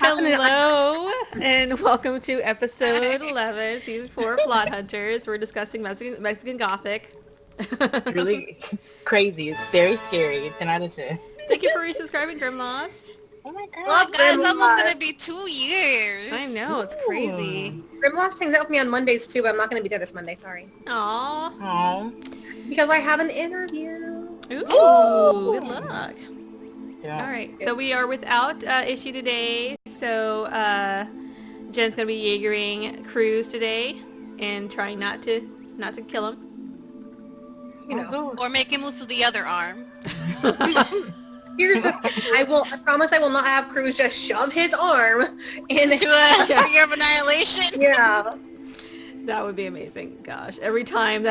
Hello, and welcome to episode 11, season 4 of Plot Hunters. We're discussing Mexican Gothic. Really crazy. It's very scary. 10 out of 10. Thank you for resubscribing, Grimlost. Oh my god. Oh, guys, it's almost gonna be 2 years. I know, it's crazy. Grimlost hangs out with me on Mondays too, but I'm not gonna be there this Monday, sorry. Aww. Aww. Because I have an interview. Ooh, good luck. Yeah. Alright, so we are without issue today, so Jen's gonna be Jaegering Cruz today, and trying not to kill him. You know. Oh, Or make him lose the other arm. Here's the thing. I promise I will not have Cruz just shove his arm into a sphere of annihilation. Yeah. That would be amazing. Gosh, every time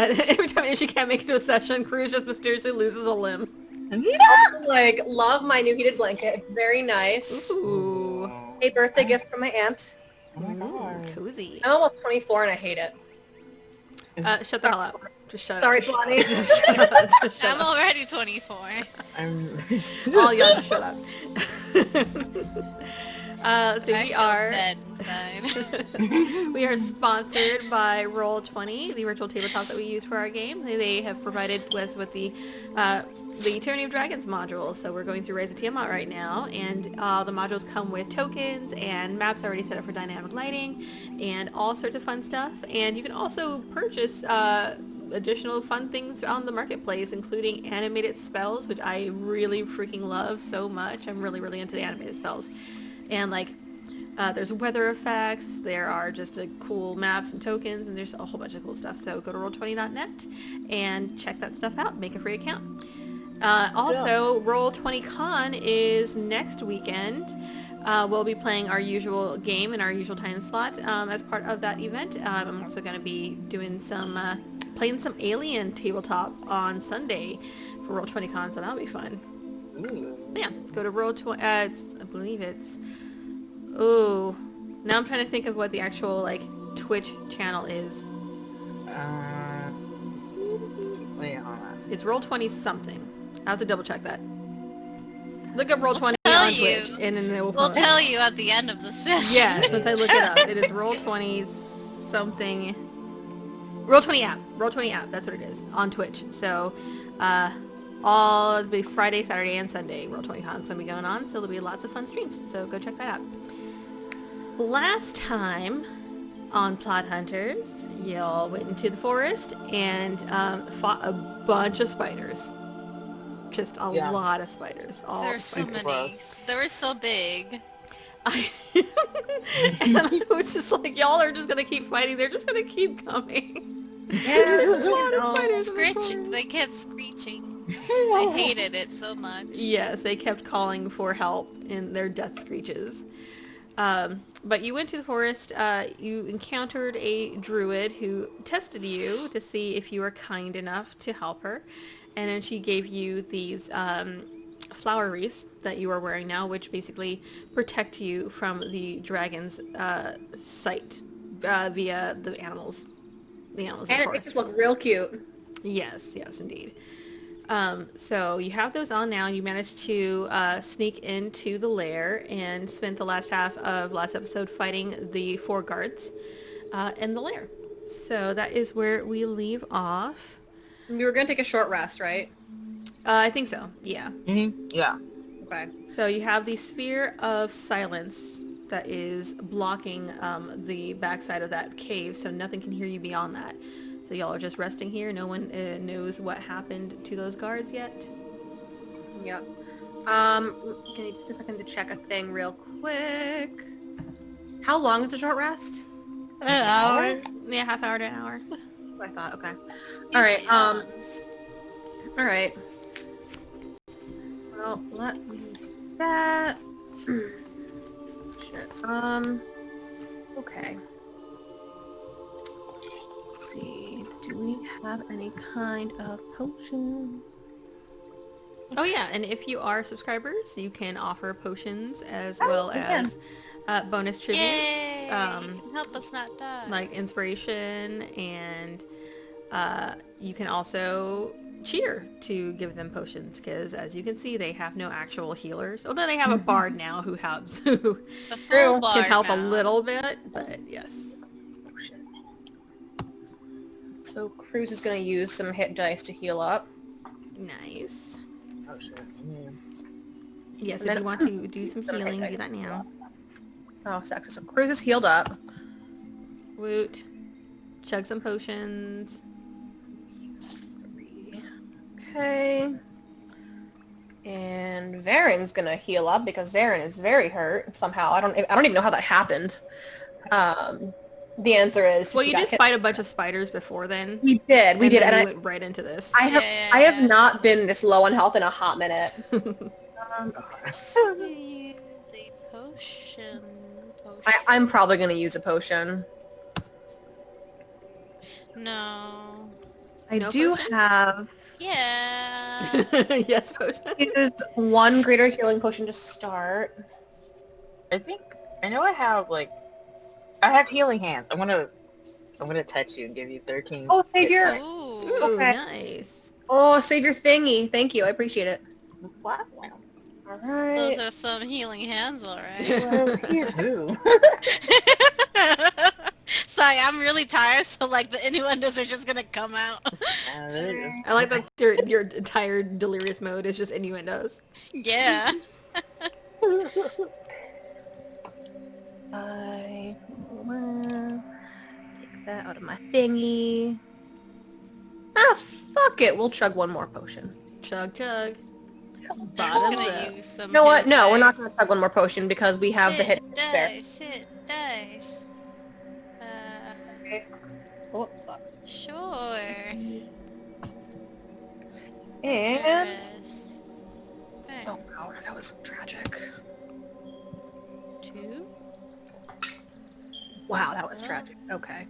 she can't make it to a session, Cruz just mysteriously loses a limb. Like, love my new heated blanket. Very nice. Ooh. A birthday gift from my aunt. Oh my god. Cozy. I'm almost 24 and I hate it. Shut the hell up. Just shut Sorry, up. Bonnie. I'm already 24. All y'all just shut up. Let's see, I feel dead inside. we are sponsored by Roll20, the virtual tabletop that we use for our game. They have provided us with the Tyranny of Dragons module, so we're going through Rise of Tiamat right now, and the modules come with tokens and maps already set up for dynamic lighting, and all sorts of fun stuff. And you can also purchase additional fun things on the marketplace, including animated spells, which I really freaking love so much. I'm really, really into the animated spells. And like, there's weather effects, there are just cool maps and tokens, and there's a whole bunch of cool stuff. So go to roll20.net and check that stuff out. Make a free account. Also, Roll20 Con is next weekend. We'll be playing our usual game in our usual time slot as part of that event. I'm also going to be doing playing some Alien tabletop on Sunday for Roll20 Con, so that'll be fun. Ooh. Yeah, go to Roll20. I believe it's. Oh, now I'm trying to think of what the actual like Twitch channel is. Wait, hold on. It's Roll20 something. I have to double check that. Look up Roll20 We'll tell on you. Twitch, and then it will. We'll tell you at the end of the session. Yes, once I look it up, it is Roll20 something. Roll20 app. Roll20 app. That's what it is on Twitch. So, all the Friday, Saturday, and Sunday Roll20 Con's gonna be going on. So there'll be lots of fun streams. So go check that out. Last time on Plot Hunters, y'all went into the forest and fought a bunch of spiders. Just a lot of spiders. All There's so spiders. many. They were so big. And I was just like, y'all are just gonna keep fighting. They're just gonna keep coming. Yeah, There's a lot of spiders in the Screeching. forest. They kept screeching. I hated it so much. Yes, they kept calling for help in their death screeches. But you went to the forest, you encountered a druid who tested you to see if you were kind enough to help her. And then she gave you these flower wreaths that you are wearing now, which basically protect you from the dragon's sight via the animals. The animals in the And it forest. makes it look real cute. Yes, indeed. So you have those on now. You managed to sneak into the lair and spent the last half of last episode fighting the 4 guards in the lair. So that is where we leave off. We were gonna take a short rest, right? I think so, yeah. Mm-hmm. Yeah. Okay. So you have the sphere of silence that is blocking the backside of that cave, so nothing can hear you beyond that. So y'all are just resting here. No one knows what happened to those guards yet. Yep. Give me just a second to check a thing real quick. How long is a short rest? An hour. Yeah, half hour to an hour. I thought, okay. Alright, alright. Well, let me do that. Shit. Okay. Let's see. Do we have any kind of potion? Oh yeah, and if you are subscribers, you can offer potions as well as bonus tributes. Yay! Help us not die. Like inspiration and You can also cheer to give them potions, because as you can see, they have no actual healers. Although they have a bard now who helps, who The full can bard help a now. little bit, but yes. So Cruz is going to use some hit dice to heal up. Nice. Oh shit. Yes, And if then- you want to do some Some hit healing, dice. do that now. Oh, sexy. So Cruz is healed up. Woot. Chug some potions. Use 3. Okay. And Varen's gonna heal up because Varen is very hurt somehow. I don't even know how that happened. The answer is Well, she you got did hit. fight a bunch of spiders before then. We did, and then and we I went right into this. I have not been this low on health in a hot minute. So you use a potion. I'm probably gonna use a potion. No. I No do potion? have Yeah. Yes, potion. used 1 greater healing potion to start. I know I have healing hands. I'm gonna touch you and give you 13. Oh, save your Ooh. Ooh, Okay. nice. save your thingy. Thank you, I appreciate it. Wow. All right. Those are some healing hands, alright. Who? Sorry, I'm really tired, so like the innuendos are just gonna come out. I like that your tired, delirious mode is just innuendos. Yeah. I will take that out of my thingy. Ah, fuck it. We'll chug 1 more potion. Chug, chug. I'm just Bottoms gonna up. use some You know what? hit No, we're not dice. going to chug 1 more potion because we have the hit there. Hit dice. Oh, fuck. Sure. And... Rest. There. Oh, wow, that was tragic. 2. Wow, that was tragic. Okay.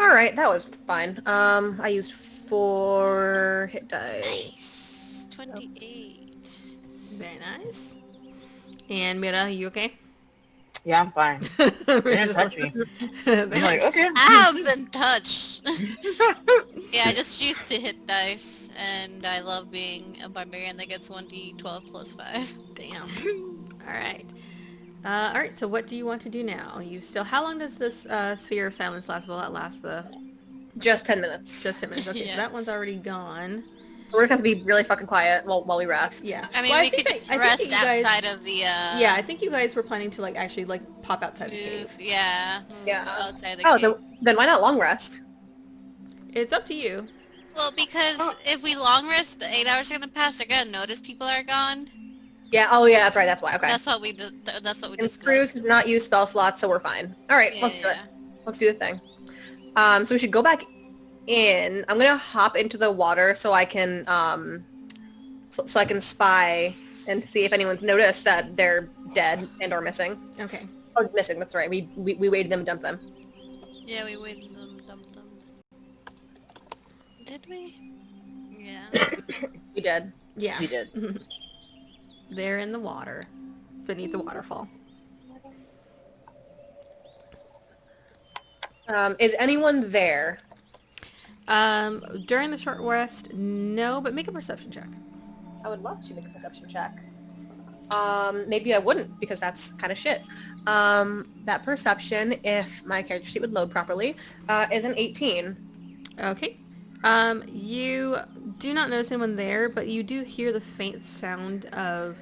Alright, that was fine. I used 4 hit dice. Nice. 28. Very nice. And Mira, you okay? Yeah, I'm fine. We're They didn't just touch like- me. I'm like, okay. I have been touched. Yeah, I just used to hit dice, and I love being a barbarian that gets 1d12 plus 5. Damn. Alright. Alright, so what do you want to do now? How long does this sphere of silence last? Will that last Just 10 minutes. just 10 minutes? Okay, so Yeah. that one's already gone. So we're going to have to be really fucking quiet while we rest. Yeah. I mean, Well, we think could I think rest that you guys- outside of the, Yeah, I think you guys were planning to actually pop outside the cave. move. Yeah. Move Yeah. outside the Oh, cave. then why not long rest? It's up to you. Well, because if we long rest, the 8 hours are gonna pass. They're gonna notice people are gone. Yeah, oh yeah, that's right, that's why. Okay. That's what we did. That's what we And discussed. Cruz does not use spell slots, so we're fine. Alright, let's do it. Let's do the thing. So we should go back in. I'm gonna hop into the water so I can so I can spy and see if anyone's noticed that they're dead and or missing. Okay. Oh, missing, that's right. We waited them and dumped them. Yeah, we waited them, dumped them. Did we? Yeah. We did. Yeah. He did. They're in the water. Beneath the waterfall. Is anyone there? During the short rest, no, but make a perception check. I would love to make a perception check. Maybe I wouldn't, because that's kind of shit. That perception, if my character sheet would load properly, is an 18. Okay. You do not notice anyone there, but you do hear the faint sound of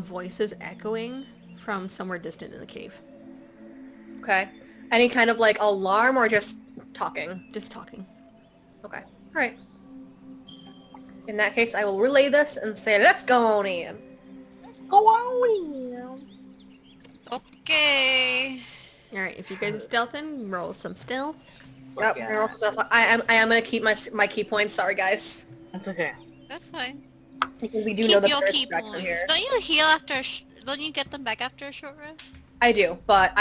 voices echoing from somewhere distant in the cave. Okay. Any kind of alarm or just talking? Just talking. Okay. All right. In that case, I will relay this and say, let's go on in. Go on in. Okay. Alright, if you guys are stealthing, roll some stealth. Yep. Yeah. and roll stuff. I am gonna keep my key points. Sorry, guys. That's okay. That's fine. Because we do know Keep that your there's key distraction points. here. Don't you heal after? Don't you get them back after a short rest? I do, but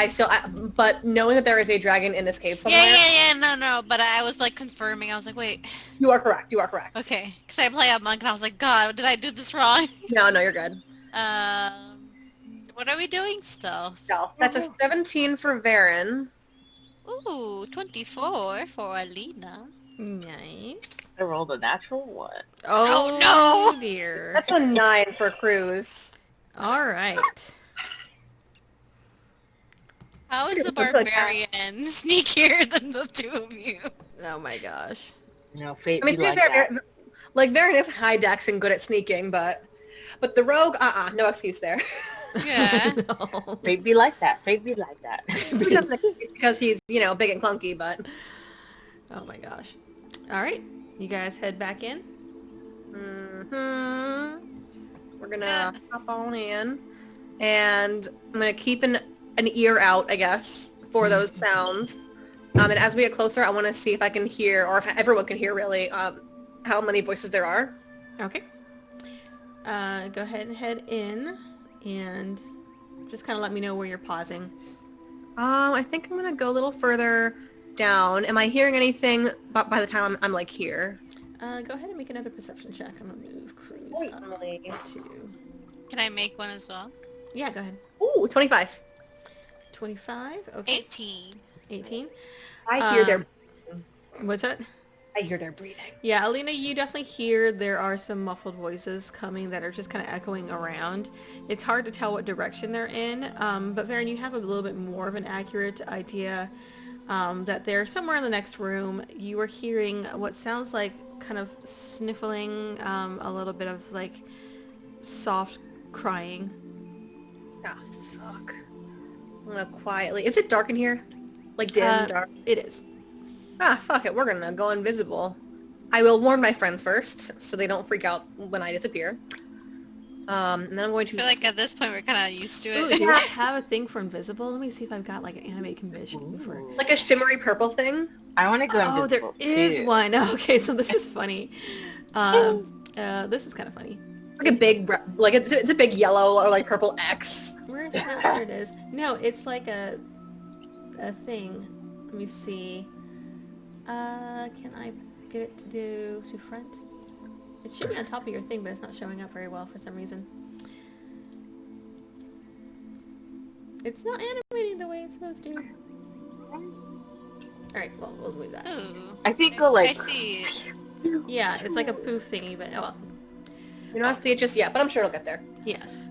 but knowing that there is a dragon in this cave somewhere, Yeah. No. But I was confirming. I was like, wait. you are correct. You are correct. Okay. Because I play a monk, and I was like, God, did I do this wrong? No, you're good. What are we doing still? No, that's a 17 for Varen. Ooh, 24 for Alina. Nice. I rolled a natural one. Oh, no! Dear. That's a 9 for Cruz. All right. How is the barbarian sneakier than the two of you? Oh my gosh. You know, fate I mean, be like that. like Varen is high dex and good at sneaking, but the rogue, no excuse there. Yeah. No. Fate be like that. Fate be like that. Because he's, big and clunky, but... Oh my gosh. All right. You guys head back in. We're gonna hop on in, and I'm gonna keep an ear out, I guess, for those sounds. And as we get closer, I want to see if I can hear, or if everyone can hear, really, how many voices there are. Okay. Go ahead and head in, and just kind of let me know where you're pausing. I think I'm gonna go a little further down. Am I hearing anything by the time I'm like here? Go ahead and make another perception check. I'm gonna move Cruz up to... Can I make one as well? Yeah, go ahead. Ooh, 25. 25. Okay. 18. 18. I hear their... What's that? I hear their breathing. Yeah, Alina, you definitely hear there are some muffled voices coming that are just kind of echoing around. It's hard to tell what direction they're in, but Varen, you have a little bit more of an accurate idea that they're somewhere in the next room. You are hearing what sounds like kind of sniffling, a little bit of like soft crying. Ah, fuck. I'm gonna quietly... Is it dark in here? Like dim, dark? It is. Ah, fuck it. We're gonna go invisible. I will warn my friends first, so they don't freak out when I disappear. And then I'm going to... I feel like at this point we're kind of used to Ooh, it. do I have a thing for invisible? Let me see if I've got like an anime convention for... Like a shimmery purple thing? I want to go Oh, there invisible, is too. one. Okay, so this is funny. This is kind of funny. Like a big... Like, it's a big yellow or like purple X. Where is that? There it is. No, it's like a thing. Let me see. Can I get it to do to front? It should be on top of your thing, but it's not showing up very well for some reason. It's not animating the way it's supposed to. Alright, well, we'll move that. Ooh. I think go like... I see it. Yeah, it's like a poof thingy, but oh well. You don't see it just yet, but I'm sure it'll get there. Yes.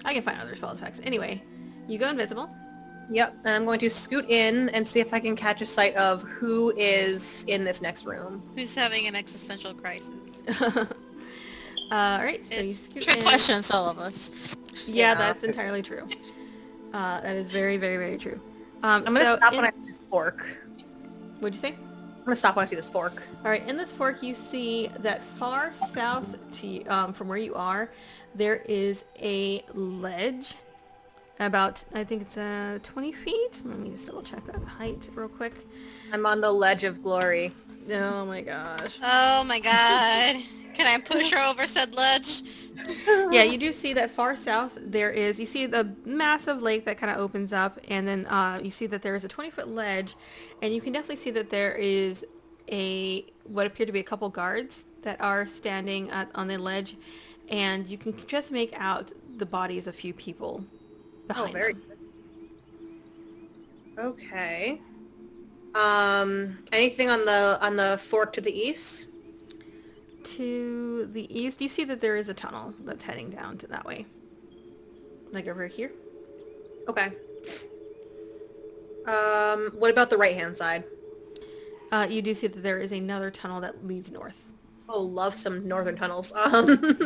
I can find other spell effects. Anyway, you go invisible. Yep, and I'm going to scoot in and see if I can catch a sight of who is in this next room. Who's having an existential crisis? Alright, so you It's scoot trick in. questions, all of us. Yeah, Yeah. that's entirely true. That is very, very, very true. I'm gonna stop when I see this fork. What'd you say? I'm gonna stop when I see this fork. All right, in this fork, you see that far south to you, from where you are, there is a ledge. About, I think it's 20 feet. Let me just double check that height real quick. I'm on the ledge of glory. Oh my gosh. Oh my god. Can I push her over said ledge? Yeah, you do see that far south there is, you see the massive lake that kind of opens up, and then you see that there is a 20-foot ledge, and you can definitely see that there is what appear to be a couple guards that are standing on the ledge, and you can just make out the bodies of a few people behind very them. good. Okay. Anything on the fork to the east? To the east, you see that there is a tunnel that's heading down to that way. Like over here. Okay. What about the right-hand side? You do see that there is another tunnel that leads north. Oh, love some northern tunnels.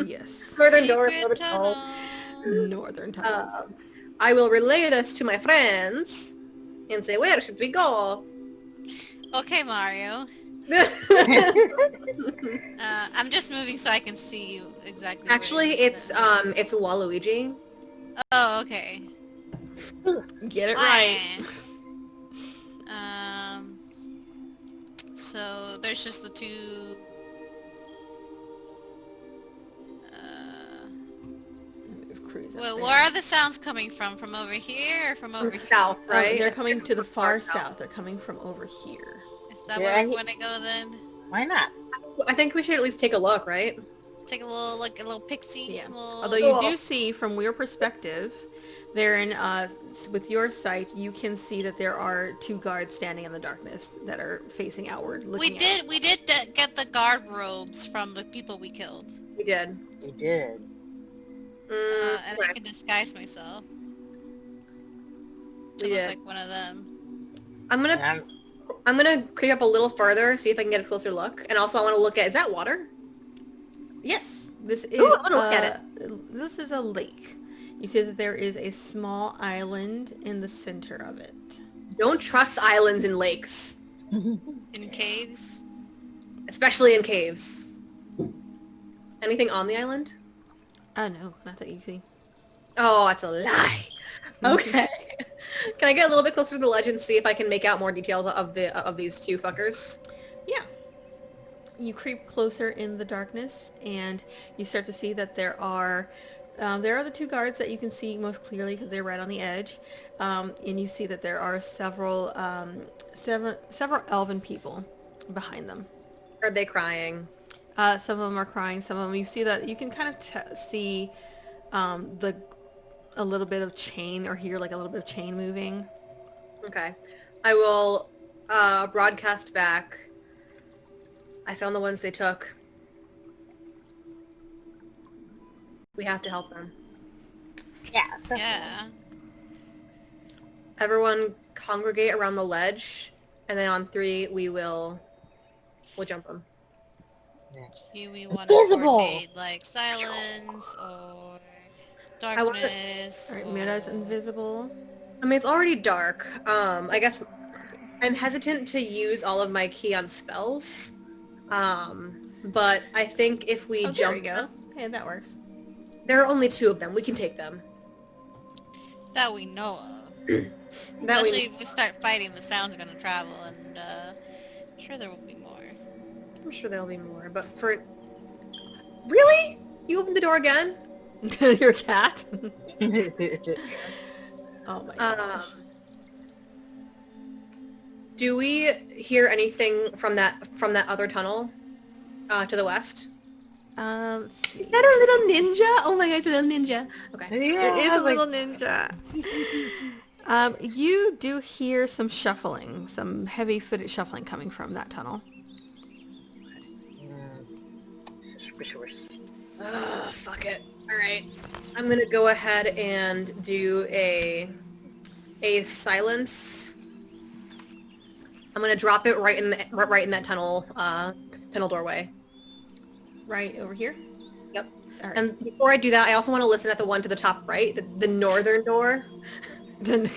Yes. Northern doors, Secret northern tunnel. tunnels. Northern tunnels. I will relay this to my friends and say, where should we go? Okay, Mario. I'm just moving so I can see you exactly. where Actually, it it's is. Waluigi. Oh, okay. Get it right. So there's just the two. Move Cruz up Well, there. where are the sounds coming from? From over here or from over here? South, right? They're coming to the far south. They're coming from over here. Is that Yeah, where we he- want to go then? Why not? I think we should at least take a look, right? Take a little, like a little pixie. Yeah. Little... Although you do see from your perspective Therein, with your sight, you can see that there are 2 guards standing in the darkness that are facing outward, looking out. We did get the guard robes from the people we killed. We did. We did. And I can disguise myself to We look did. like one of them. I'm gonna And I'm gonna creep up a little further, see if I can get a closer look. And also I want to look at, is that water? Yes, this is. Ooh, I wanna look at This is a lake. You see that there is a small island in the center of it. Don't trust islands and lakes, In caves. especially in caves. Anything on the island? No, not that you see. Oh, that's a lie. Okay. Can I get a little bit closer to the ledge and see if I can make out more details of these 2 fuckers? Yeah. You creep closer in the darkness, and you start to see that there are the 2 guards that you can see most clearly because they're right on the edge, and you see that there are several elven people behind them. Are they crying? Some of them are crying. Some of them, you see that you can kind of see a little bit of chain, or hear like a little bit of chain moving. Okay. I will broadcast back. I found the ones they took. We have to help them. yeah. Yeah. Everyone congregate around the ledge, and then on 3 we'll jump them. Do we want to Invisible! coordinate like silence or darkness? Alright, Mira's or- invisible. I mean, it's already dark. I guess I'm hesitant to use all of my key on spells. But I think if we Oh, there jump we go. Hey, that works. there are only 2 of them. We can take them. That we know of. That Especially we, if we start fighting, the sound's gonna travel, and I'm sure there will be more. I'm sure there'll be more, but for... Really? You opened the door again? Your cat? Oh my gosh. Do we hear anything from that other tunnel to the west? Let's see. Is that a little ninja? Oh my gosh, a little ninja. Okay. Yeah, It is a like- little ninja. You do hear some shuffling, some heavy-footed shuffling coming from that tunnel. Suspicious. Fuck it. Alright. I'm gonna go ahead and do a silence. I'm gonna drop it right in that tunnel doorway. Right over here? Yep. All right. And before I do that, I also want to listen at the one to the top right, the northern door. The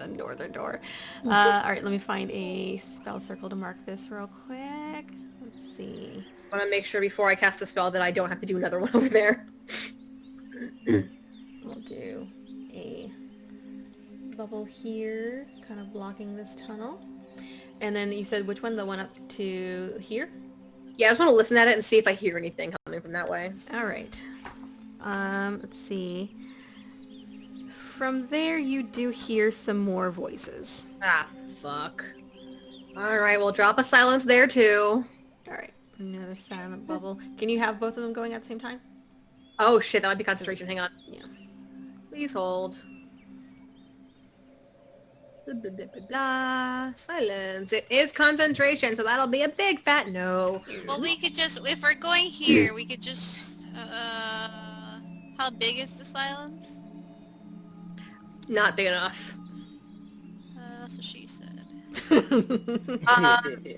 northern door. All right, let me find a spell circle to mark this real quick. Let's see. I want to make sure before I cast the spell that I don't have to do another one over there. We'll do a bubble here, kind of blocking this tunnel. And then you said which one? The one up to here? Yeah, I just want to listen at it and see if I hear anything coming from that way. All right. Let's see. From there, you do hear some more voices. Ah, fuck. Alright, we'll drop a silence there too. All right. Another silent bubble. Can you have both of them going at the same time? Oh shit, that might be concentration. Hang on. Yeah. Please hold. Blah, blah, blah, blah, blah. Silence. It is concentration, so that'll be a big fat no. Well, we could just, if we're going here, we could just, how big is the silence? Not big enough. That's what she said.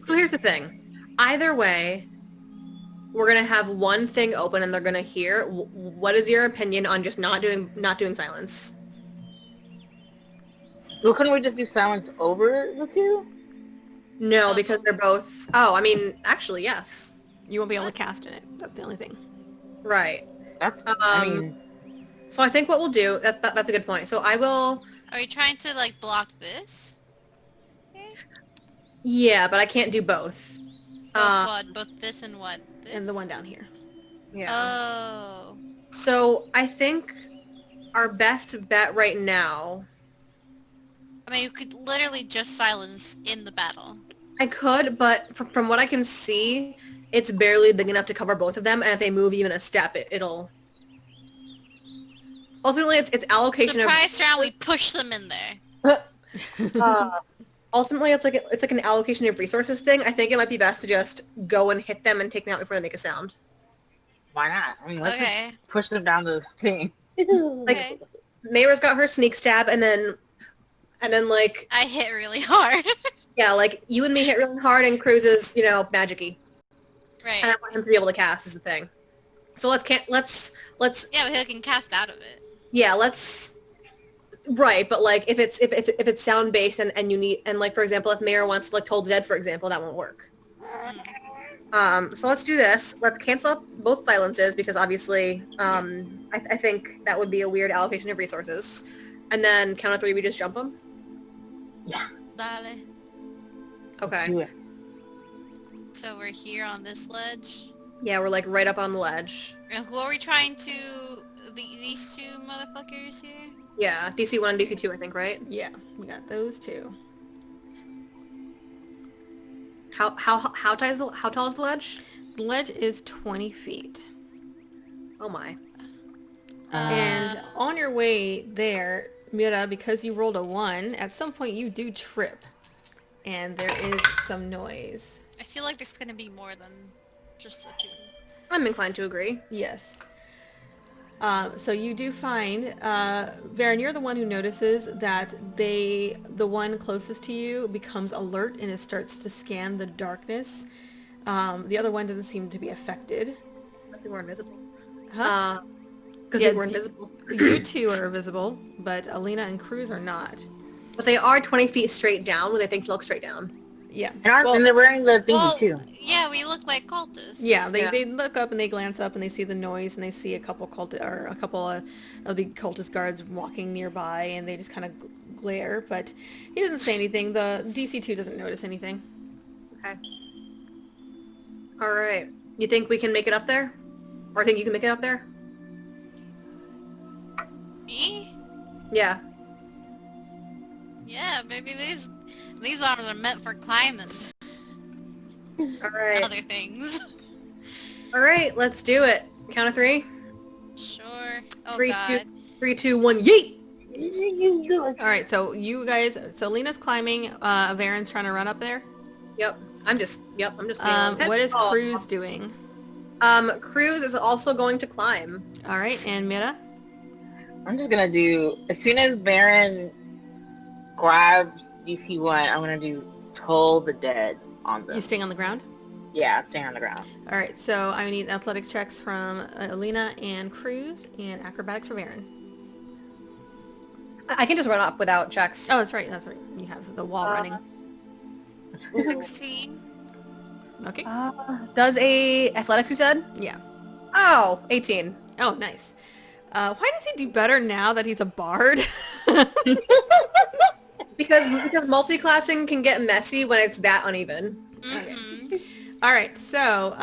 So here's the thing. Either way, we're gonna have one thing open and they're gonna hear. What is your opinion on just not doing silence? Well, couldn't we just do silence over the 2? No, because they're both... Oh, I mean, actually, yes. You won't be able to cast in it. That's the only thing. Right. That's, I mean, So I think what we'll do... That's a good point. So I will... Are we trying to, like, block this? Yeah, but I can't do both. Both what? Both this and what? This? And the one down here. Yeah. Oh. So I think our best bet right now... I mean, you could literally just silence in the battle. I could, but from what I can see, it's barely big enough to cover both of them, and if they move even a step, it'll... Ultimately, it's allocation Surprise round, we push them in there. of... ultimately, it's like an allocation of resources thing. I think it might be best to just go and hit them and take them out before they make a sound. Why not? I mean, let's Okay. just push them down the thing. Like, Okay. Mayra's got her sneak stab, and then like, I hit really hard. yeah, like, you and me hit really hard, and Cruz is, magic-y. And I Right. want him to be able to cast is the thing. So let's Yeah, but he can cast out of it. right, but like if it's sound based and you need, and like for example if Mayra wants to like Toll the Dead, for example, that won't work. So let's do this. Let's cancel out both silences because obviously I think that would be a weird allocation of resources. And then count of 3 we just jump them? Yeah. Dale. Okay. Do it. So we're here on this ledge. Yeah, we're like right up on the ledge. And who are we trying to... these two motherfuckers here? Yeah, DC 1 and DC 2 I think, right? Yeah, we got those two. How tall is the ledge? The ledge is 20 feet. Oh my. And on your way there, Mira, because you rolled a 1, at some point you do trip. And there is some noise. I feel like there's gonna be more than just the two. I'm inclined to agree. Yes. So you do find, Varen, you're the one who notices that the one closest to you becomes alert and it starts to scan the darkness. The other one doesn't seem to be affected. I think we're invisible. Huh? Because Yeah, they were invisible. You two are visible, but Alina and Cruz are not. But they are 20 feet straight down when they think to look straight down. Yeah. And they're wearing the thingy Well, too. yeah, we look like cultists. Yeah, they, Yeah. they look up and they glance up and they see the noise and they see a couple of the cultist guards walking nearby and they just kind of glare, but he doesn't say anything. The DC2 doesn't notice anything. Okay. Alright. You think we can make it up there? Or think you can make it up there? Me? Yeah. Yeah, maybe these arms are meant for climbing. Alright. Other things. Alright, let's do it. Count of 3. Sure. Oh 3, god. 2, 3, 2, 1, yeet! Alright, so you guys, so Lena's climbing, Varen's trying to run up there. Yep. I'm just being What is Oh. Cruz doing? Cruz is also going to climb. Alright, and Mira? I'm just gonna do, as soon as Baron grabs DC1, I'm gonna do Toll the Dead on them. You staying on the ground? Yeah, I'm staying on the ground. Alright, so I need athletics checks from Alina and Cruz and acrobatics for Varen. I can just run up without checks. Oh, that's right. You have the wall running. 16. Okay. Does a athletics you said? Yeah. Oh, 18. Oh, nice. Why does he do better now that he's a bard? Because multi-classing can get messy when it's that uneven. Mm-hmm. All right, so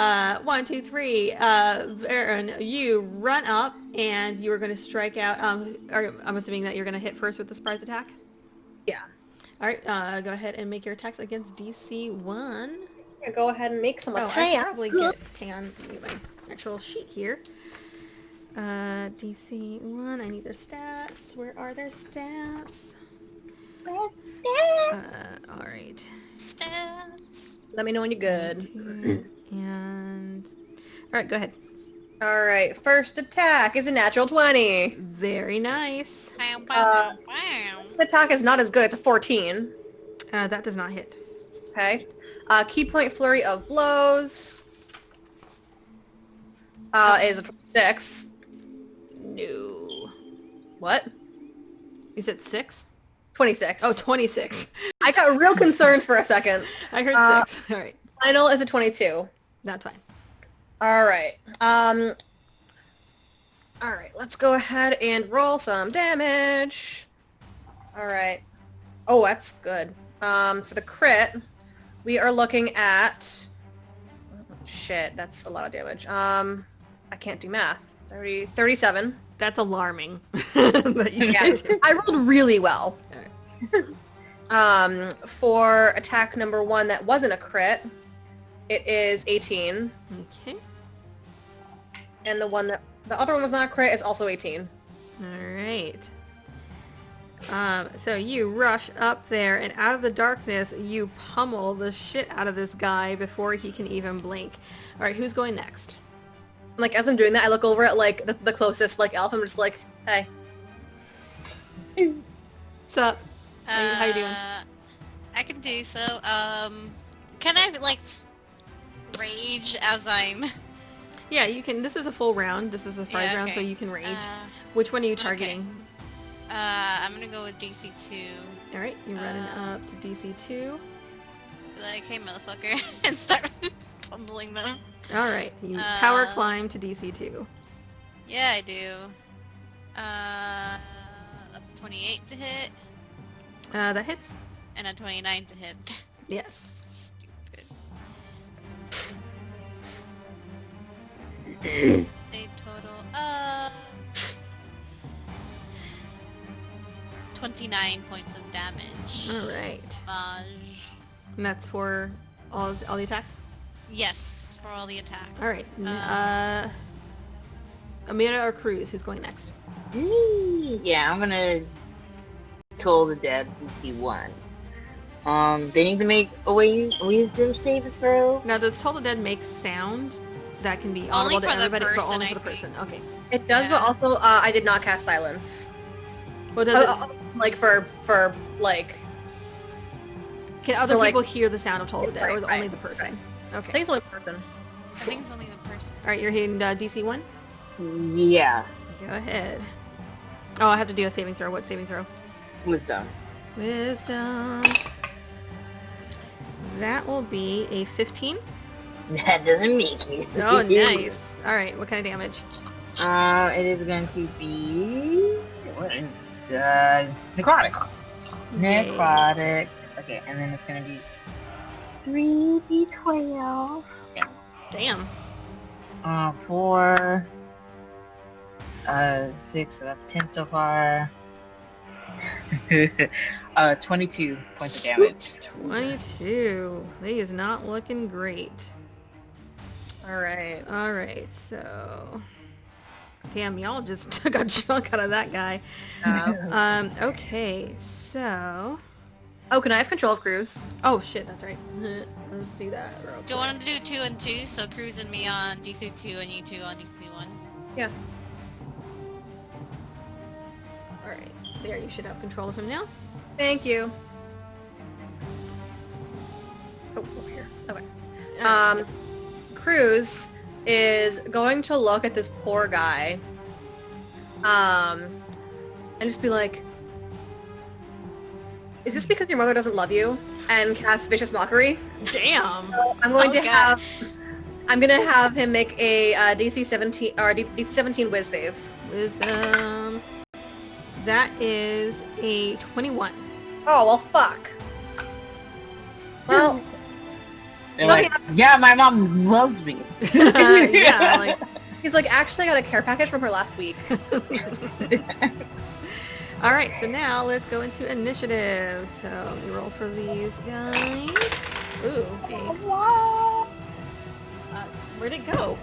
1, 2, 3. Varen, you run up and you are going to strike out. I'm assuming that you're going to hit first with the surprise attack. Yeah. All right, go ahead and make your attacks against DC 1. Yeah, go ahead and make some Oh, I attacks. should probably get. Hang on, let me get my actual sheet here. DC 1. I need their stats. Where are their stats? All right. Stats. Let me know when you're good. And all right, go ahead. All right, first attack is a natural 20. Very nice. Wow, wow, wow. The attack is not as good. It's a 14. That does not hit. Okay. Key point flurry of blows is a 26. No. What? You said 6? 26. Oh, 26. I got real concerned for a second. I heard 6. All right, Final is a 22. that's fine. All right. All right, let's go ahead and roll some damage. All right. Oh, that's good. For the crit, we are looking at... Shit, that's a lot of damage. I can't do math. 37. That's alarming. That you Yeah, can't do. I rolled really well. All right. For attack number 1 that wasn't a crit, it is 18. Okay. And the other one was not a crit is also 18. Alright. So you rush up there, and out of the darkness, you pummel the shit out of this guy before he can even blink. Alright, who's going next? Like, as I'm doing that, I look over at, like, the closest, like, elf. I'm just like, hey. What's up? How you doing? I can do so. Can I, like, rage as I'm... Yeah, you can. This is a full round. This is a 5 round, so you can rage. Which one are you targeting? Okay. I'm gonna go with DC 2. Alright, you're running up to DC 2. Like, hey, motherfucker, and start pummeling them. Alright, you power climb to DC 2. Yeah, I do. That's a 28 to hit. That hits. And a 29 to hit. Yes. Stupid. A total of 29 points of damage. Alright. Maj. And that's for all the attacks? Yes, for all the attacks. Alright. Amira or Cruz, who's going next? Me. Yeah, I'm gonna Toll the Dead DC 1. They need to make a wisdom save throw. Now, does Toll the Dead make sound that can be Only audible to for the everybody, but person, only I for the think. person? Okay. It does, but also, I did not cast silence. Well, does it, Like, for like... can other like- people hear the sound of Toll the Dead, or is it Right, only the person? I Okay. think it's only person. I think it's only the person. Alright, you're hitting DC 1? Yeah, Go ahead. Oh, I have to do a saving throw. What saving throw? wisdom. Wisdom. That will be a 15. That doesn't make it. Oh, nice. Alright, what kind of damage? It is going to be necrotic. Necrotic. Okay, and then it's going to be 3d12. Yeah. Damn. 4, 6, so that's 10 so far. 22 points of damage. 22. He is not looking great. Alright. Alright, so... Damn, y'all just took a chunk out of that guy. Okay, so... Oh, can I have control of Cruz? Oh, shit, that's right. Let's do that real quick. Do you want to do 2 and 2? So Cruz and me on DC 2 and you 2 on DC 1. Yeah. Alright, there, you should have control of him now. Thank you. Oh, over here. Okay. Cruz is going to look at this poor guy, and just be like, is this because your mother doesn't love you? And cast Vicious Mockery? Damn! So I'm going to God. I'm gonna have him make a DC 17 or DC 17 Wiz save. Wisdom. That is a 21. Oh well, fuck. Well, They're like, yeah, my mom loves me. Yeah, like... he's like, actually, I got a care package from her last week. Alright, so now let's go into initiative. So we roll for these guys. Ooh, okay. Where'd it go?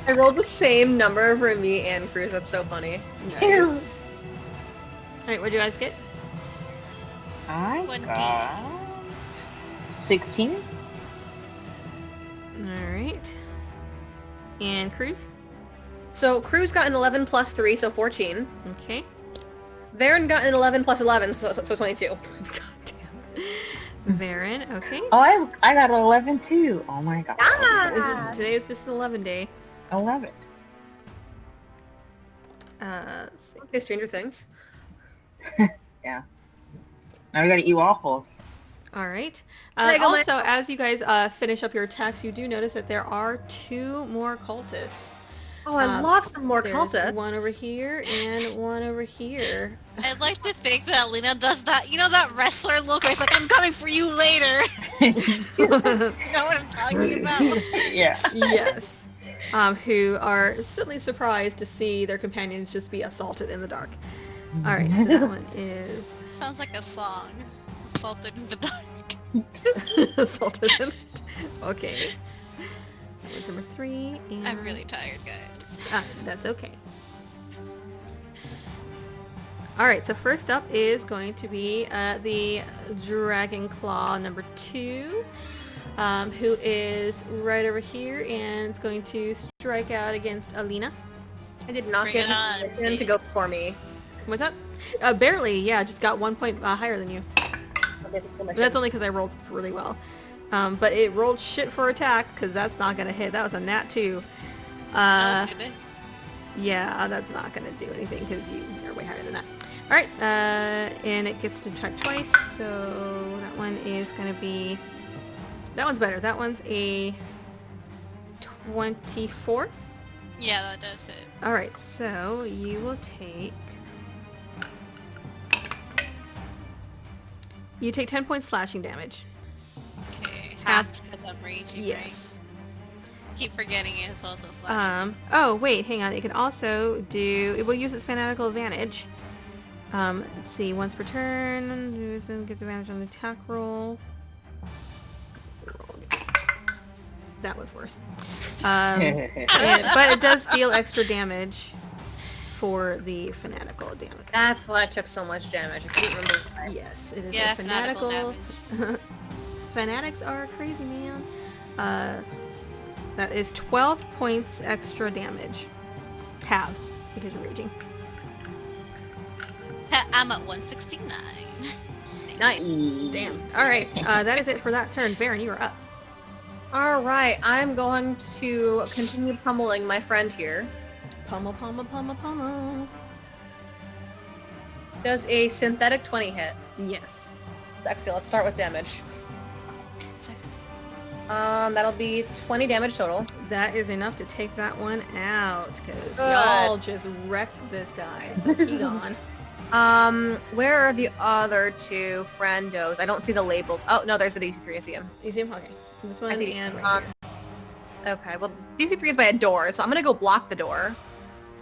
I rolled the same number for me and Cruz. That's so funny. Alright, what'd you guys get? I 20. got 16. Alright. And Cruz? So Cruz got an 11 plus 3, so 14. Okay. Varen got an 11 plus 11, so 22. God damn. Varen, okay. Oh, I got 11 too. Oh my god. Today is just an 11 day. 11. Let's see. Okay, Stranger Things. Yeah. Now we gotta eat waffles. Alright. There you go, Also, as you guys finish up your attacks, you do notice that there are 2 more cultists. Oh, I love some more There's cultists. one over here and one over here. I'd like to think that Lena does that, you know, that wrestler look where it's like, I'm coming for you later. You know what I'm talking about? Yeah. Yes. Who are certainly surprised to see their companions just be assaulted in the dark. Alright, so that one is... Sounds like a song. Assaulted in the dark. assaulted in the dark. Okay. That one's is number 3. And... I'm really tired, guys. That's okay. Alright, so first up is going to be the Dragon Claw number 2, who is right over here, and it's going to strike out against Alina. I did not get him to go before me. What's up? Barely, yeah, just got 1 point higher than you. That's only because I rolled really well. But it rolled shit for attack, because that's not going to hit. That was a nat 2. Yeah, that's not going to do anything, because you're way higher than that. Alright, and it gets to attack twice, so that one is going to be... That one's better. That one's a 24. Yeah, that does it. Alright, so you will take... You take 10 points slashing damage. Okay, half because I'm raging. Yes. Right? Keep forgetting it's also slashing. Oh, wait, hang on. It can also do... It will use its fanatical advantage. Let's see. Once per turn, gets advantage on the attack roll. That was worse. But it does deal extra damage for the fanatical damage. That's why I took so much damage. I couldn't remember why. Yes, it is Yeah, a fanatical damage. Fanatics are crazy, man. That is 12 points extra damage. Halved, because you're raging. I'm at 169. Nice. Damn. Alright, that is it for that turn. Varen, you are up. Alright, I'm going to continue pummeling my friend here. Pummel, pummel, pummel, pummel. Does a synthetic 20 hit? Yes. Sexy, let's start with damage. Sexy. That'll be 20 damage total. That is enough to take that one out, because Good. y'all just wrecked this guy. So he gone. Where are the other two friendos? I don't see the labels. Oh, no, there's the DC3. I see him. You see him? Okay. This one I see. and right here. Okay, well, DC3 is by a door, so I'm gonna go block the door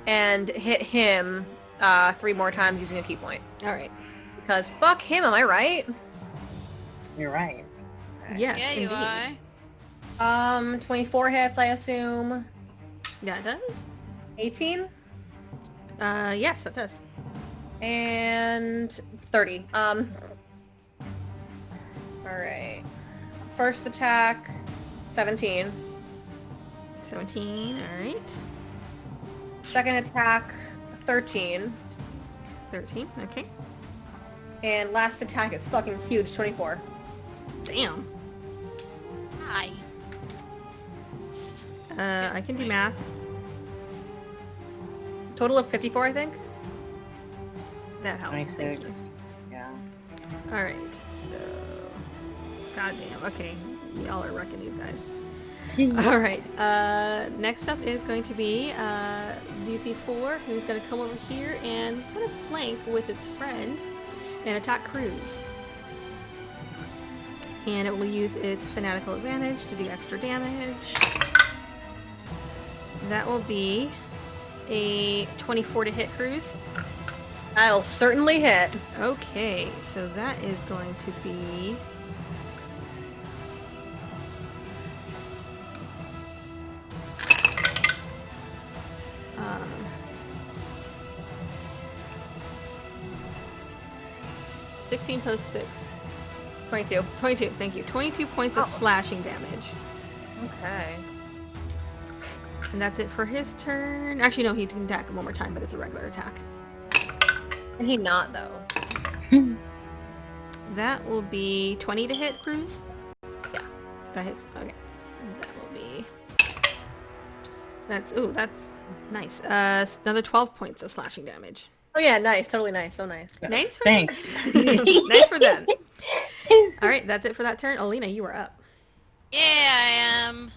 and hit him 3 more times using a key point. Alright. Because fuck him, am I right? You're right. Yes, Yeah, you indeed. are. 24 hits, I assume. Yeah, it does. 18? Yes, that does. And 30. Alright. First attack, 17. 17, alright. Second attack, 13. 13, okay. And last attack is fucking huge, 24. Damn. Hi. I can do math. Total of 54, I think? That helps. 26. Thank you. Yeah. Alright, so... Goddamn, okay. Y'all are wrecking these guys. Alright, next up is going to be DC4, who's going to come over here and it's going to flank with its friend and attack Cruz. And it will use its fanatical advantage to do extra damage. That will be a 24 to hit Cruz. I'll certainly hit. Okay, so that is going to be... 16 plus 6. 22. 22, thank you. 22 points of slashing damage. Okay. And that's it for his turn. Actually, no, he can attack one more time, but it's a regular attack. Can he not, though? That will be 20 to hit, Cruz? Yeah. That hits. Okay. That will be... That's... Ooh, that's nice. Another 12 points of slashing damage. Oh yeah, nice. Totally nice. So nice. Nice for Thanks. Nice for them. Alright, that's it for that turn. Alina, you are up. Yeah, I am.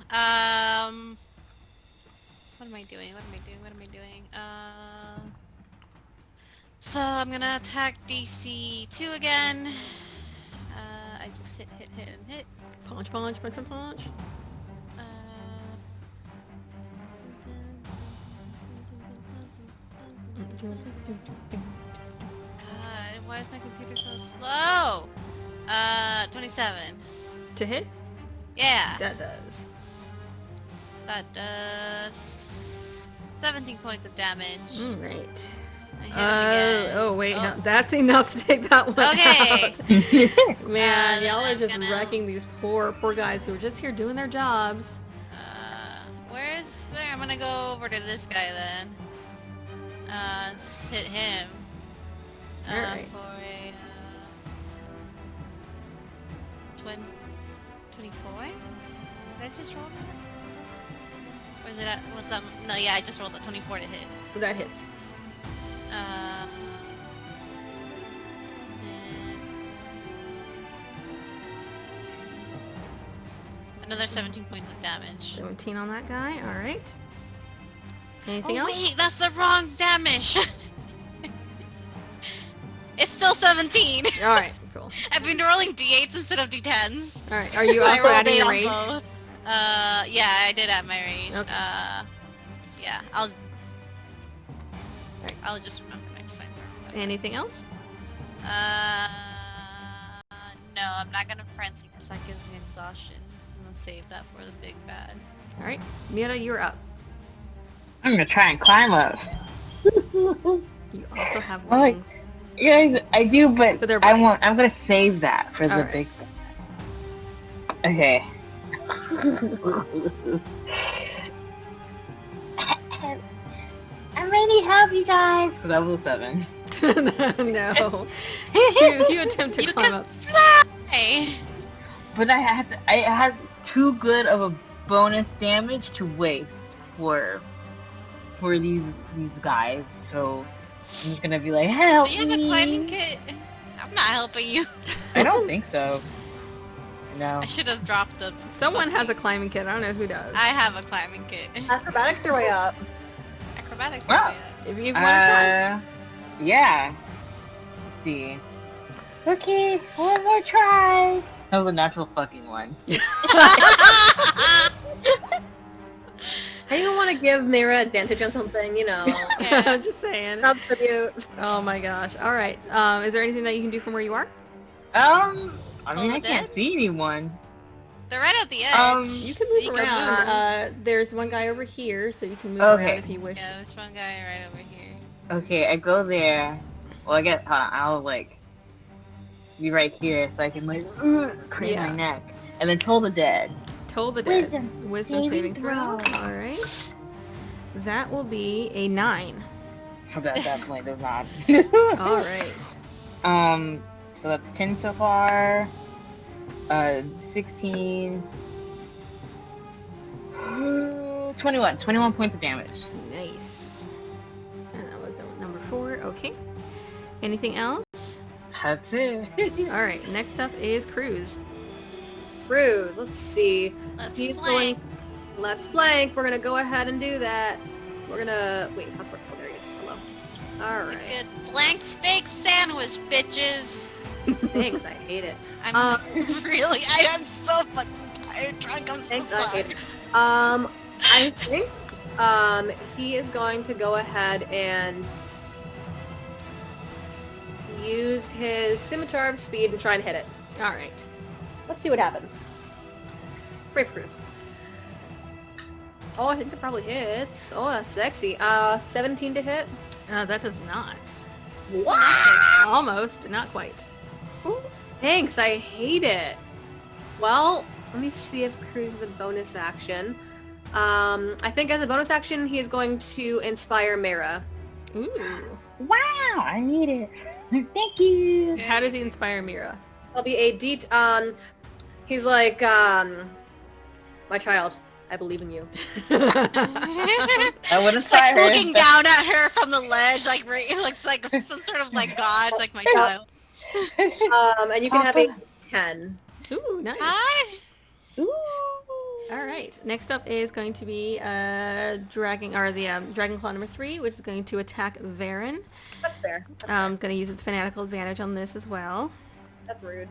What am I doing? So I'm gonna attack DC 2 again. I just hit, and hit. Punch, punch, punch, punch, punch. God, why is my computer so slow? 27. To hit? Yeah. That does. That does 17 points of damage. All right. I hit him again. Oh wait, Oh. no, that's enough to take that one Okay. out. Man, y'all are I'm just gonna- wrecking these poor guys who are just here doing their jobs. Where? I'm gonna go over to this guy then. Let's hit him. Alright. For a 24? Did I just roll that? Or did I? Was that? No, yeah, I just rolled a 24 to hit. That hits. And another 17 points of damage. 17 on that guy. All right. Anything Oh else? wait, that's the wrong damage. It's still 17. All right, cool. I've been rolling d8s instead of d10s. All right. Are you I also rolled adding 8 your on range? both. Yeah, I did add my range. Okay. Yeah, I'll just remember next time. Anything else? No, I'm not gonna frenzy because that gives me exhaustion. I'm gonna save that for the big bad. All right, Mira, you're up. I'm gonna try and climb up. You also have I like- wings. Yeah, I do, but But they're I bites. want. I'm gonna save that for the Alright. big. Okay. I'm ready to help you guys. Level 7. No. You attempt to You climb can up. fly! But I had too good of a bonus damage to waste for these guys. So I'm just gonna be like, help Do you have me. a climbing kit? I'm not helping you. I don't think so. No. I should have dropped the... Someone has a climbing kit. I don't know who does. I have a climbing kit. Acrobatics are way up. Acrobatics. Wow. are If you want to try. Yeah. Let's see. Okay, one more try. That was a natural fucking one. I don't want to give Mira advantage on something, you know. Yeah. I'm just saying. Proud tribute. Oh my gosh. All right. Is there anything that you can do from where you are? I mean, I can't see anyone. They're right at the edge. You can move You can around. There's one guy over here, so you can move around Okay. if you wish. Yeah, there's one guy right over here. Okay, I go there. Well, I guess I'll like be right here so I can like crane Yeah. my neck and then toll the dead. Toll the dead. Wisdom Wisdom saving throw. throw. All right. That will be a 9. That definitely does not. All right. So that's 10 so far. 16. 21 points of damage. Nice. And that was number 4. Okay. Anything else? That's it. All right. Next up is Cruz. Cruz, let's see. Let's He's flank. Let's flank. We're gonna go ahead and do that. We're gonna wait. How far? Oh, there he is. Hello. All right. Good flank steak sandwich, bitches. Thanks. I hate it. I'm really, I'm so fucking tired. Drunk, I'm so Thanks. I hate sorry. it. I think he is going to go ahead and use his scimitar of speed and try and hit it. All right. Let's see what happens. Brave Cruz. Oh, I think it probably hits. Oh, that's sexy. 17 to hit. That does not. What? Almost. Not quite. Thanks, I hate it. Well, let me see if Cruz is a bonus action. I think as a bonus action, he is going to inspire Mira. Ooh. Wow, I need it. Thank you. How does he inspire Mira? I'll be a he's like, my child, I believe in you. I would It's like inspire her. looking down at her from the ledge, like it looks like some sort of like god, like my child. And you can have a 10. Ooh, nice. Hi. Ooh. All right. Next up is going to be Dragon Claw number 3, which is going to attack Varen. That's fair. It's going to use its fanatical advantage on this as well. That's rude.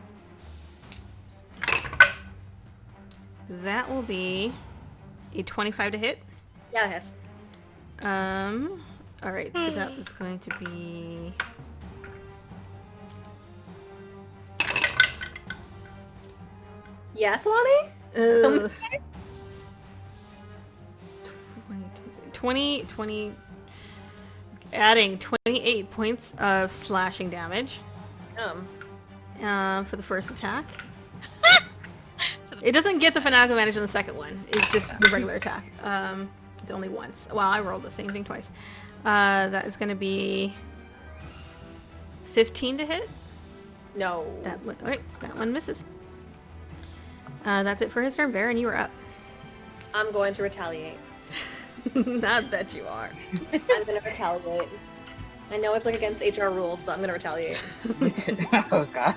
That will be a 25 to hit. Yeah, it hits. All right. So that was going to be. Yes, Lonnie? Uh, 20, adding 28 points of slashing damage for the first attack. It doesn't get the fanatical advantage on the second one. It's just the regular attack. It's only once. Well, I rolled the same thing twice. That is going to be 15 to hit. No. That one misses. That's it for his turn. Varen, you are up. I'm going to retaliate. Not that you are. I'm going to retaliate. I know it's like against HR rules, but I'm going to retaliate. Oh god.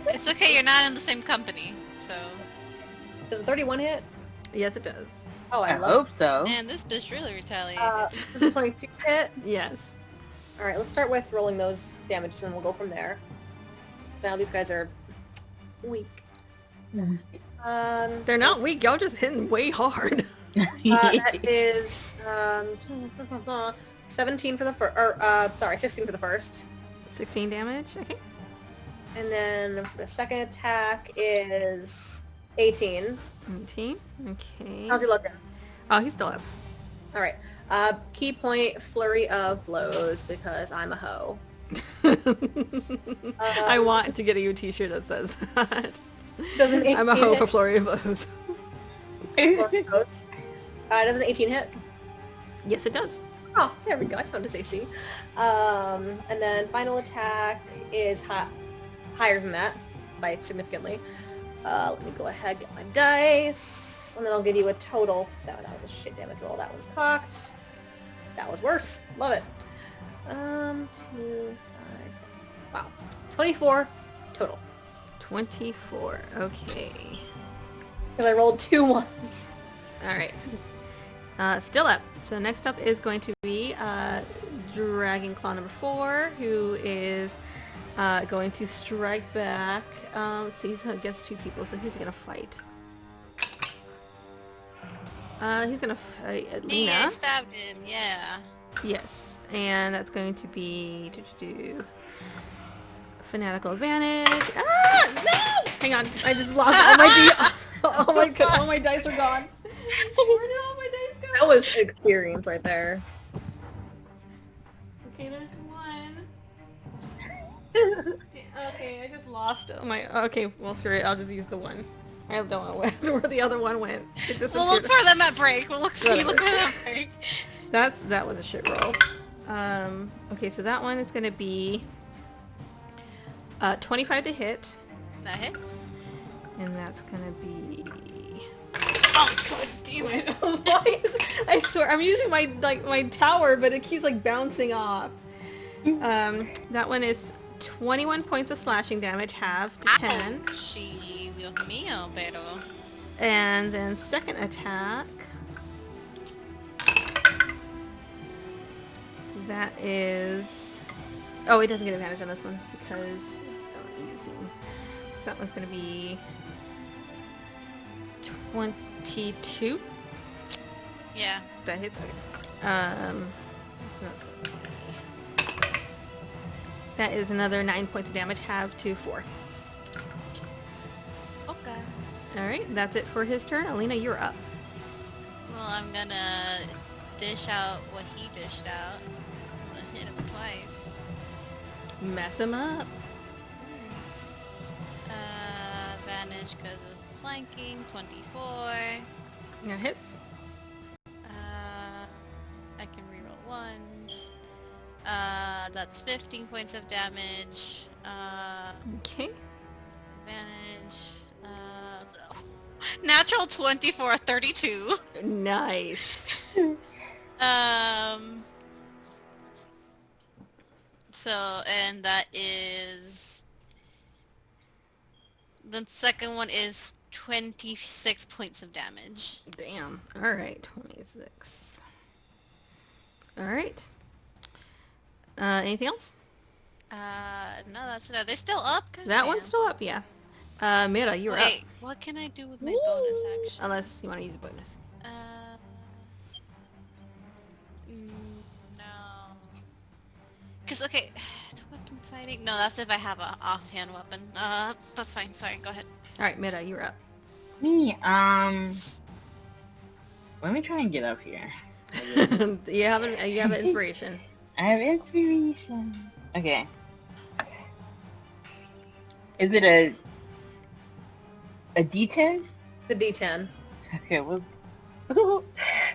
It's okay, you're not in the same company, so... Does a 31 hit? Yes, it does. Oh, I hope so. Man, this bitch really retaliated. Does a 22 hit? Yes. Alright, let's start with rolling those damages and we'll go from there. So now these guys are weak. They're not weak. Y'all just hitting way hard. That is 17 for the first, sorry, 16 for the first. 16 damage. Okay. And then the second attack is 18. 18. Okay. How's he looking? Oh, he's still up. Alright. Key point, flurry of blows, because I'm a hoe. I want to get a t-shirt that says that. Doesn't I'm a hoe for flurry of blows. Does an 18 hit? Yes, it does. Oh, there we go. I found his AC. And then final attack is higher than that by significantly. Let me go ahead, get my dice, and then I'll give you a total. That was a shit damage roll. That one's cocked. That was worse. Love it. 2, 5. Wow. 24 total. 24. Okay. Because I rolled 2 ones. All right. Still up. So next up is going to be Dragon Claw number 4, who is going to strike back. Let's see, he's against 2 people, so who's he going to fight? He's going to fight Me, Lena. I stabbed him, yeah. Yes, and that's going to be fanatical advantage. Ah, no! Hang on, I just lost all my all my dice are gone. Where did all my dice go? That was experience right there. Okay, there's 1. Okay, I just lost my. Okay, well, screw it. I'll just use the 1. I don't know where the other one went. It disappeared. We'll look for them at break. We'll look for them at break. That was a shit roll. Okay, so that one is going to be 25 to hit. That hits. And that's gonna be... Oh god damn it! Why I swear I'm using my tower, but it keeps bouncing off. That one is 21 points of slashing damage, half to 10. Ouchie, Dios mío, pero... And then second attack. That is... Oh, it doesn't get advantage on this one because it's not using... So that one's gonna be 22. Yeah. That hits. Okay. So that's gonna be... That is another 9 points of damage, half to 4. Okay. Alright, that's it for his turn. Alina, you're up. Well, I'm gonna dish out what he dished out. I'm gonna hit him twice. Mess him up. Advantage because of flanking, 24. That hits. I can reroll ones. That's 15 points of damage. Okay. Advantage. So natural 24, 32. Nice. So, and that is... The second one is 26 points of damage. Damn. Alright, 26. Alright. Anything else? No, that's it. Are they still up? God That damn. one's still up, yeah. Mira, you're up. Wait, what can I do with my bonus action? Unless you want to use a bonus. No. Because, okay, weapon fighting? No, that's if I have an offhand weapon. That's fine. Sorry, go ahead. Alright, Mira, you're up. Me, let me try and get up here. You have an inspiration. I have inspiration. Okay. Is it a D10? The D10. Okay, well, so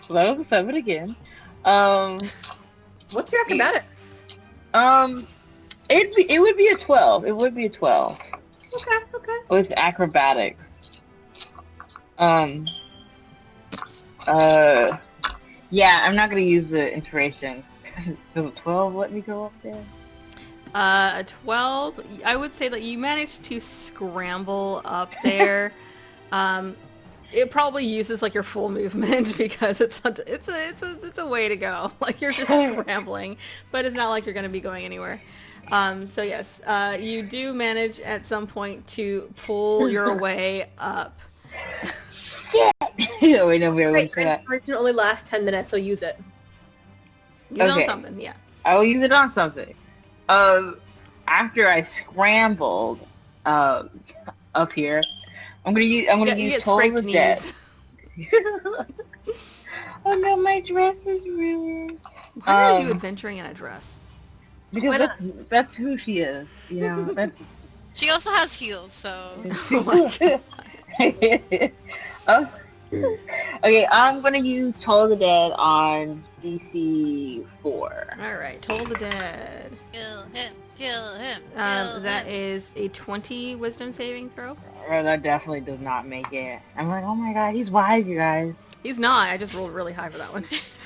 that was a 7 again. What's your acrobatics? It would be a 12. It would be a 12 Okay. with acrobatics. Yeah, I'm not gonna use the inspiration. Does a 12 let me go up there? A 12. I would say that you managed to scramble up there. It probably uses like your full movement because it's a way to go. Like you're just scrambling, but it's not like you're going to be going anywhere. So yes, you do manage at some point to pull your way up. Yeah, wait, no, we're Right, for that. inspiration only lasts 10 minutes, so use it. Use it Okay. on something, yeah. I will use it on something. After I scrambled up here, I'm gonna use You Toll get of scraped the knees. Dead. Oh no, my dress is ruined. Why are you adventuring in a dress? Because that's who she is. You know, that's. She also has heels, so... Oh my God. Oh. Okay, I'm gonna use Toll of the Dead on DC 4. Alright, Toll the Dead. Kill him, kill him, That is a 20 wisdom saving throw. Oh, that definitely does not make it. I'm like, oh my god, he's wise, you guys. He's not, I just rolled really high for that one.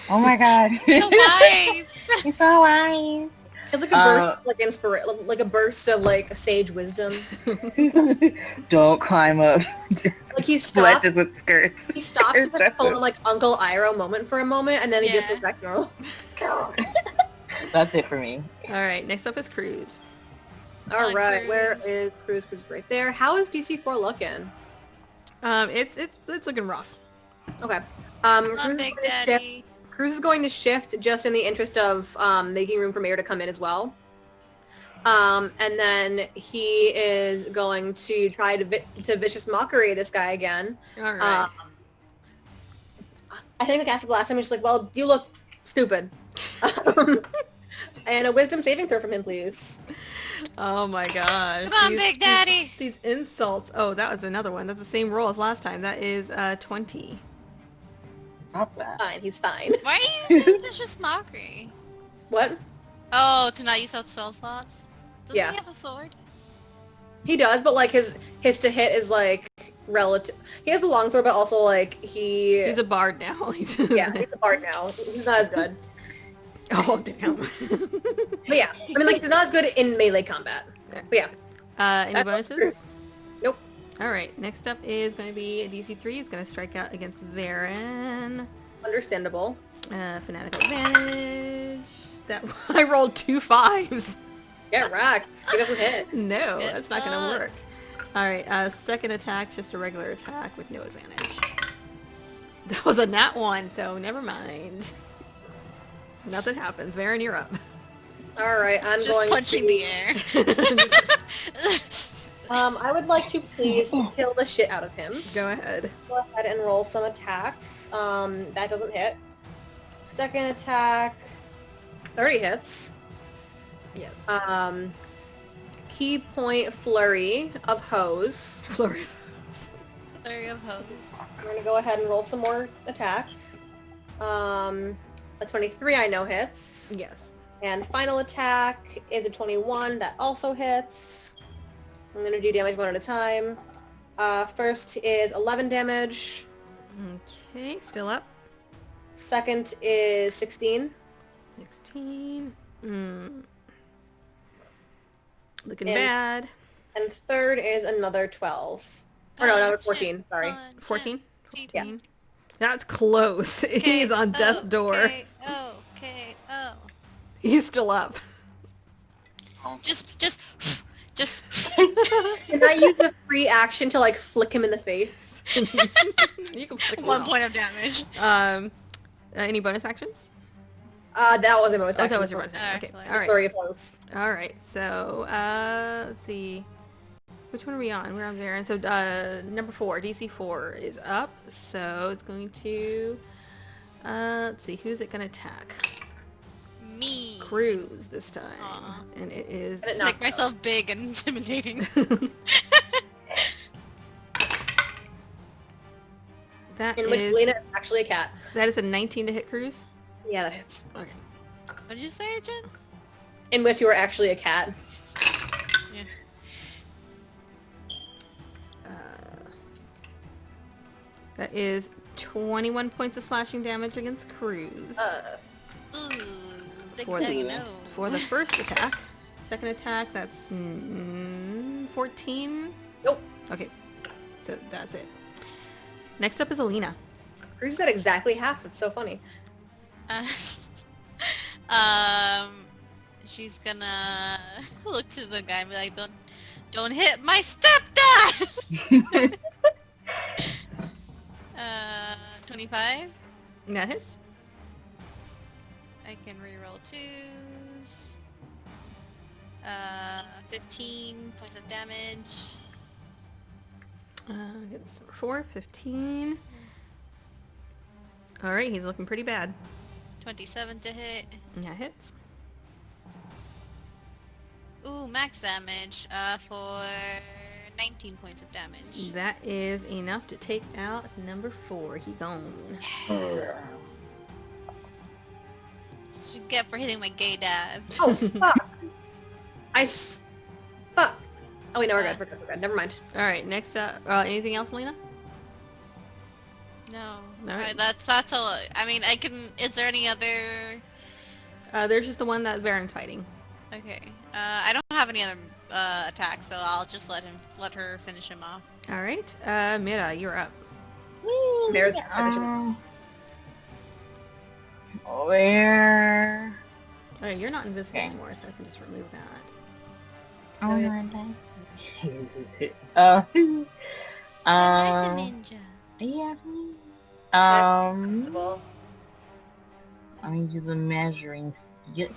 Oh my god. So wise! He's so wise. It's like a burst, like a burst of like sage wisdom. Don't climb up. Like he stops. Sledges with skirts. He stops with like a full like Uncle Iroh moment for a moment, and then he Yeah. just goes back normal. That's it for me. Alright, next up is Cruz. All on, right, Cruz. where is Cruz? Cruz is right there. How is DC4 looking? It's looking rough. Okay. Come Cruz on, is Big going to shift- Daddy. Cruz is going to shift just in the interest of making room for Mayor to come in as well. And then he is going to try to vicious mockery this guy again. Alright. I think like after the last time, he's just like, well, you look stupid. And a wisdom saving throw from him, please. Oh my gosh. Come on, Big Daddy! These insults. Oh, that was another one. That's the same roll as last time. That is 20. Stop that. Fine, he's fine. Why are you using vicious mockery? What? Oh, to not use up spell slots? Doesn't Yeah. he have a sword? He does, but like his to hit is like relative. He has the longsword, but also like He's a bard now. he's a bard now. He's not as good. Oh, damn. But yeah, I mean like he's not as good in melee combat. But yeah, Any That's bonuses? true. Nope. Alright, next up is going to be a DC 3. It's going to strike out against Varen. Understandable. Fanatical advantage. That I rolled 2 5s. Get wrecked. He doesn't hit. No, Get that's not going to work. fucked. Alright, second attack, just a regular attack with no advantage. That was a nat 1, so never mind. Nothing happens. Varen, you're up. All right, I'm Just going punching to, the air. I would like to please kill the shit out of him. Go ahead. Go ahead and roll some attacks. That doesn't hit. Second attack, 30 hits. Yes. Key point flurry of hose. Flurry. Flurry of hose. We're gonna go ahead and roll some more attacks. A 23 I know hits. Yes. And final attack is a 21 that also hits. I'm gonna do damage one at a time. First is 11 damage. Okay, still up. Second is 16. 16. Looking And- bad. And third is another 12. Or no, another 14, sorry. 14? Yeah. That's close. He's on death's door. Okay. He's still up. Just Can I use a free action to like flick him in the face? You can flick him 1 out. point of damage. Any bonus actions? That wasn't my bonus Oh, action. that was your bonus action. Okay. Alright. All right. Flurry of blows. All right. So, let's see. Which one are we on? We're on there. And so, number 4, DC 4 is up. So it's going to Let's see, who's it gonna attack? Me. Cruz this time. Aw. And it is... And it Just make knocked myself big and intimidating. That In which is... Lena is actually a cat. That is a 19 to hit Cruz? Yeah, that hits. Okay. What did you say, Jen? In which you are actually a cat. Yeah. That is 21 points of slashing damage against Cruz. Ooh, big For daddy the, no. for the first attack. Second attack, that's 14? Nope. Okay, so that's it. Next up is Alina. Cruz is at exactly half. It's so funny. She's gonna look to the guy and be like, don't hit my stepdad! 25. That hits. I can reroll 2s. 15 points of damage. Gets 4, 15. Alright, he's looking pretty bad. 27 to hit. That hits. Ooh, max damage for 19 points of damage. That is enough to take out number 4. He gone. Should get for hitting my gay dad. Oh, fuck. Fuck. Oh, wait, no, we're good. We're good. Never mind. Alright, next up. Anything else, Alina? No. Alright. That's all. I mean, I can... Is there any other... There's just the one that Baron's fighting. Okay. I don't have any other attacks, so I'll just let her finish him off. Alright, Mira, you're up. There's Where? Alright, you're not invisible Okay. anymore, so I can just remove that. Oh yeah. my god. Ninja. Yeah. possible. I need to do the measuring stick.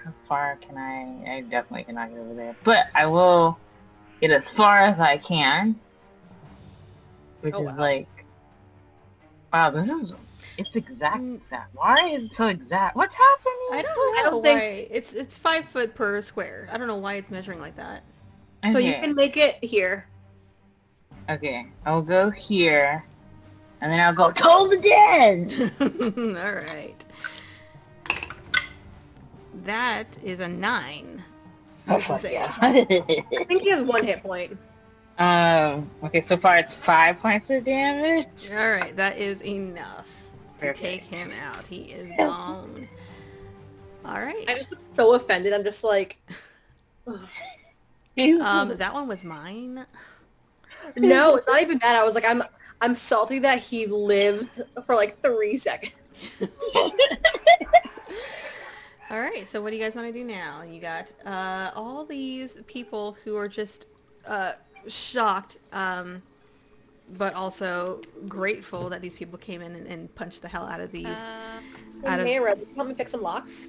How far can I definitely cannot get over there. But I will get as far as I can. Which Oh, is wow. like... Wow, it's exact. Why is it so exact? What's happening? I don't know I don't why. It's 5 foot per square. I don't know why it's measuring like that. So you Okay. can make it here. Okay, I'll go here. And then I'll go Toll the Dead! Alright. That is a 9. Oh, fuck yeah. I think he has 1 hit point. Okay, so far it's 5 points of damage. Alright, that is enough to Okay. take him out. He is gone. Alright. I just look so offended. I'm just like... ugh. That one was mine. No, it's not even that. I was like, I'm salty that he lived for like 3 seconds. Alright, so what do you guys want to do now? You got all these people who are just shocked, but also grateful that these people came in and punched the hell out of these. Out of- Mayra, can you help me pick some locks?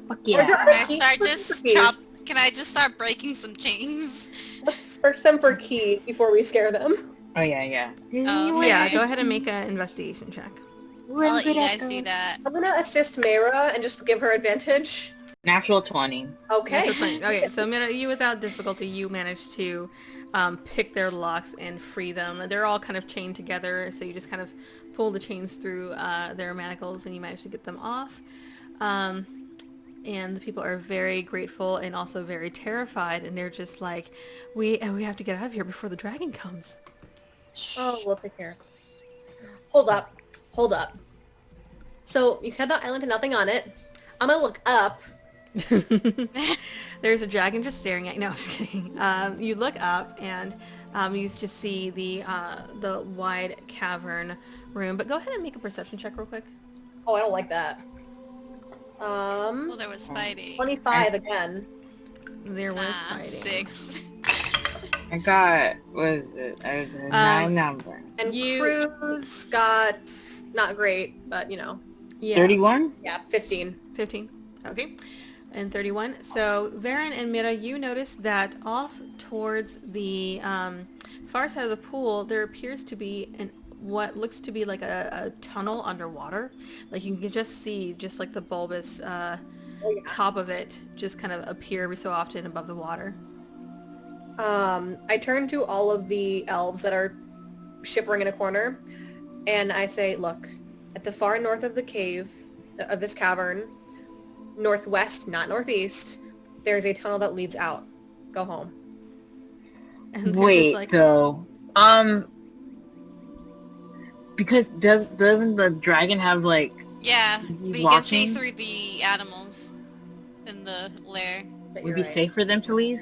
Fuck Or is there yeah. Can I other start keys? just Keys. chop? Can I just start breaking some chains? Let's search them for keys before we scare them. Oh yeah. Oh, Yeah, go ahead and make an investigation check. I'll let you guys do that. I'm gonna assist Mayra and just give her advantage. Natural 20. Okay. Natural 20. Okay, so Mina, you without difficulty, you managed to pick their locks and free them. They're all kind of chained together, so you just kind of pull the chains through their manacles and you manage to get them off. And the people are very grateful and also very terrified, and they're just like, we have to get out of here before the dragon comes. Oh, we'll take care. Hold up. So, you said that island had nothing on it. I'm gonna look up. There's a dragon just staring at you. No, I'm just kidding. You look up and you just see the wide cavern room. But go ahead and make a perception check real quick. Oh, I don't like that. Well, there was fighting. 25 again. There was Nah, fighting. 6. I got, what is it? A 9 number. And You- Cruz got not great, but you know. Yeah. 31? Yeah, 15. 15. Okay. And 31. So, Varen and Mira, you notice that off towards the far side of the pool, there appears to be what looks to be like a tunnel underwater. Like you can just see just like the bulbous top of it just kind of appear every so often above the water. I turn to all of the elves that are shivering in a corner, and I say, look, at the far north of the cave, of this cavern, northwest, not northeast, there's a tunnel that leads out. Go home. And they're Wait, just like, though. Because doesn't the dragon have, like... Yeah, He's you can see watching? through the animals in the lair. But Would you're it be right. safe for them to leave?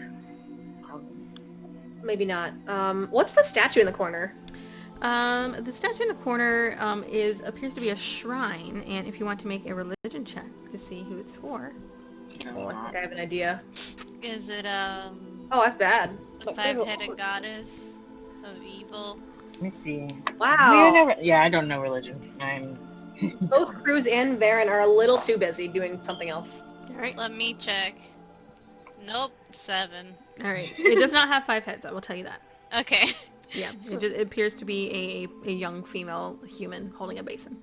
Maybe not. What's the statue in the corner? the statue in the corner appears to be a shrine, and if you want to make a religion check to see who it's for. Oh, I think I have an idea. Is it Oh, that's bad. a five-headed goddess of evil? Let me see. Wow. Yeah, I don't know religion. I'm... Both Cruz and Varen are a little too busy doing something else. Alright. Let me check. Nope, 7. Alright. It does not have 5 heads, I will tell you that. Okay. Yeah, it appears to be a young female human holding a basin.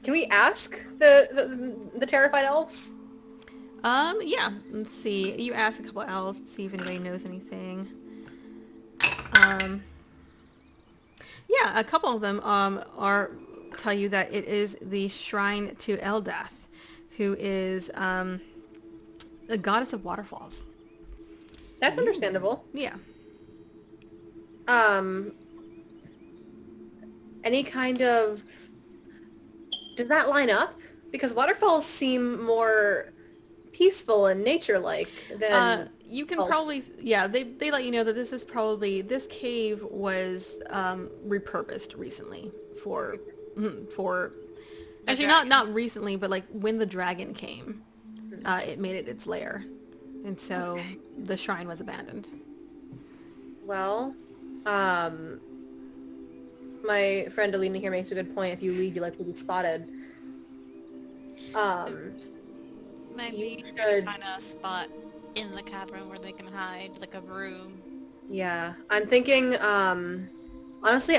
Can we ask the terrified elves? Yeah. Let's see. You ask a couple elves, see if anybody knows anything. Yeah, a couple of them tell you that it is the shrine to Eldath, who is a goddess of waterfalls. That's understandable. Yeah. Any kind of... Does that line up? Because waterfalls seem more peaceful and nature-like than... You can probably, yeah, they let you know that this cave was repurposed recently for actually not recently, but like when the dragon came, it made it its lair, and so the shrine was abandoned. Well, my friend Alina here makes a good point. If you leave, you like to be spotted. Maybe You you should- find a spot in the cavern where they can hide, like a room. Yeah, I'm thinking, honestly,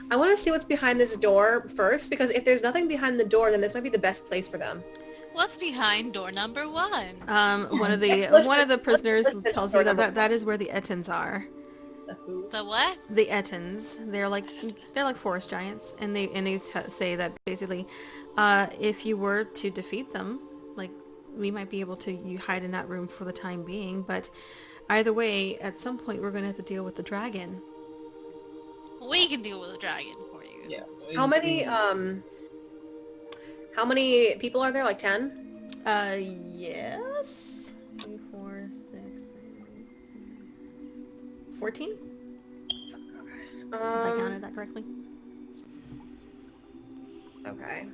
I want to see what's behind this door first, because if there's nothing behind the door, then this might be the best place for them. What's behind door number 1? One of the prisoners tells you that is where the Ettins are. The what? The Ettins, they're like forest giants, and they say that basically, if you were to defeat them, like, we might be able to hide in that room for the time being, but either way, at some point we're going to have to deal with the dragon. We can deal with a dragon for you. Yeah. How many people are there? Like 10? Yes. 3, 4, 6, 14? If I counted that correctly. Okay.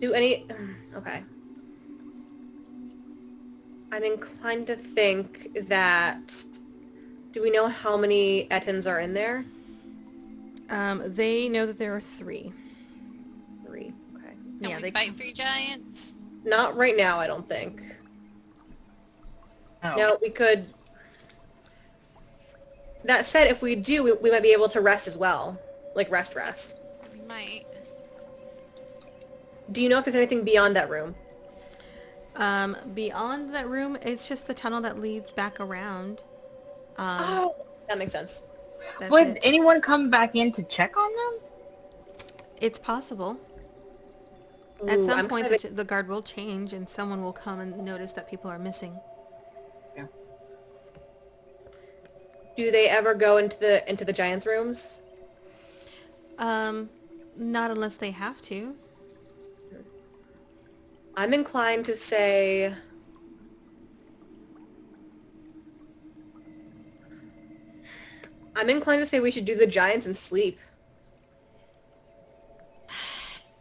Okay. I'm inclined to think that... Do we know how many Ettins are in there? They know that there are 3. 3. Okay. Can we fight 3 giants? Not right now, I don't think. Oh. No, we could... That said, if we do, we might be able to rest as well. Like, rest. We might. Do you know if there's anything beyond that room? Beyond that room, it's just the tunnel that leads back around. Oh, that makes sense. That's Would it. anyone come back in to check on them? It's possible. Ooh, At some I'm point, kind of- the guard will change, and someone will come and notice that people are missing. Do they ever go into the giants' rooms? Not unless they have to. I'm inclined to say... we should do the giants and sleep.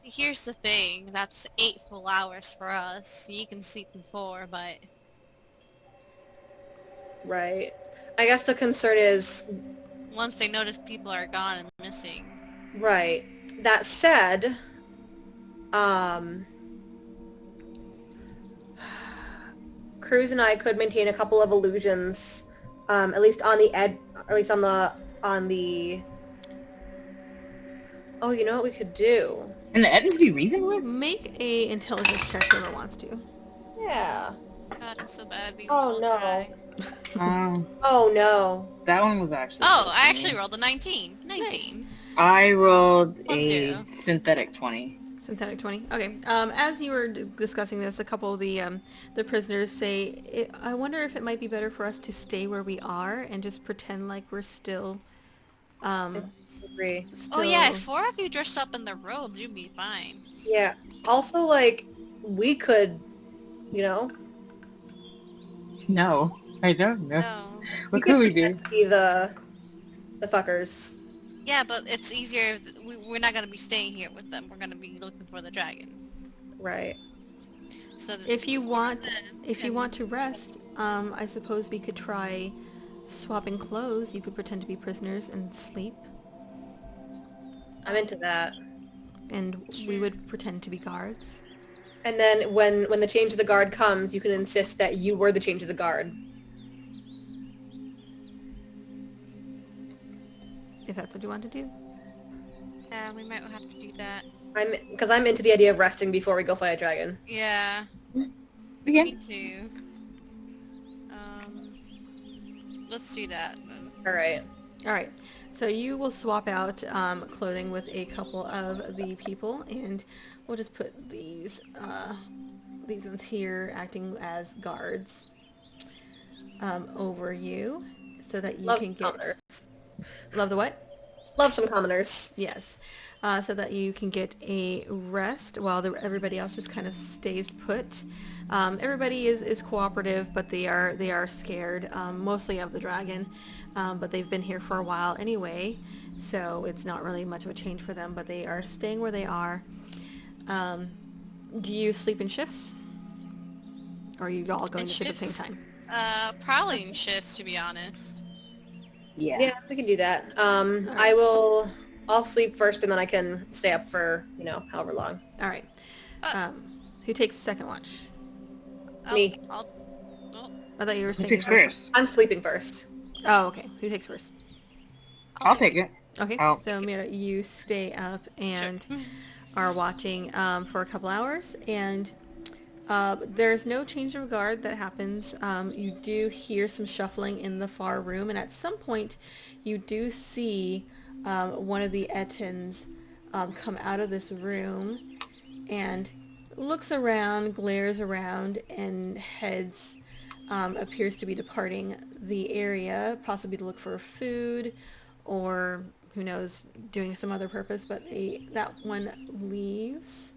Here's the thing. That's 8 full hours for us. You can sleep in 4, but... Right. I guess the concern is... once they notice people are gone and missing. Right. That said, Cruz and I could maintain a couple of illusions, at least on the Oh, you know what we could do? And the Edmonds be reasoned with? Make a intelligence check whoever wants to. Yeah. God, I'm so bad at these. Oh roll no. die. Oh no. That one was actually. Oh, I actually rolled a 19. 19. I rolled Plus a 0. synthetic 20. Synthetic 20. Okay. As you were discussing this, a couple of the prisoners say, I wonder if it might be better for us to stay where we are and just pretend like we're still, Agree. Oh yeah, if 4 of you dressed up in the robes, you'd be fine. Yeah. Also, like, we could, you know, No, I don't know. No. What could we do? pretend to be the fuckers. Yeah, but it's easier if we're not gonna be staying here with them. We're gonna be looking for the dragon. Right. So that If you want to rest, I suppose we could try swapping clothes. You could pretend to be prisoners and sleep, I'm into that. and we would pretend to be guards. And then when the change of the guard comes, you can insist that you were the change of the guard. If that's what you want to do. Yeah, we might have to do that. Because I'm into the idea of resting before we go fight a dragon. Yeah, Okay. me too. Let's do that then. All right. All right. So you will swap out clothing with a couple of the people, and we'll just put these ones here acting as guards over you, so that you Love can get commoners. love the what? Love some commoners. Yes. So that you can get a rest while everybody else just kind of stays put. Everybody is cooperative, but they are scared, mostly of the dragon. But they've been here for a while anyway, so it's not really much of a change for them, but they are staying where they are. Do you sleep in shifts? Or are you all going In to sleep at the shifts? same time? Probably in shifts, to be honest. Yeah. Yeah, we can do that. I'll sleep first and then I can stay up for, however long. All right. Who takes the second watch? Me. Oh, I thought you were Who taking takes first? I'm sleeping first. Oh, okay. Who takes first? I'll take it. Okay, Oh. so Mira, you stay up and are watching for a couple hours, and there's no change of guard that happens. You do hear some shuffling in the far room, and at some point you do see one of the Ettins come out of this room and looks around, glares around, and heads appears to be departing the area, possibly to look for food or, who knows, doing some other purpose, but that one leaves.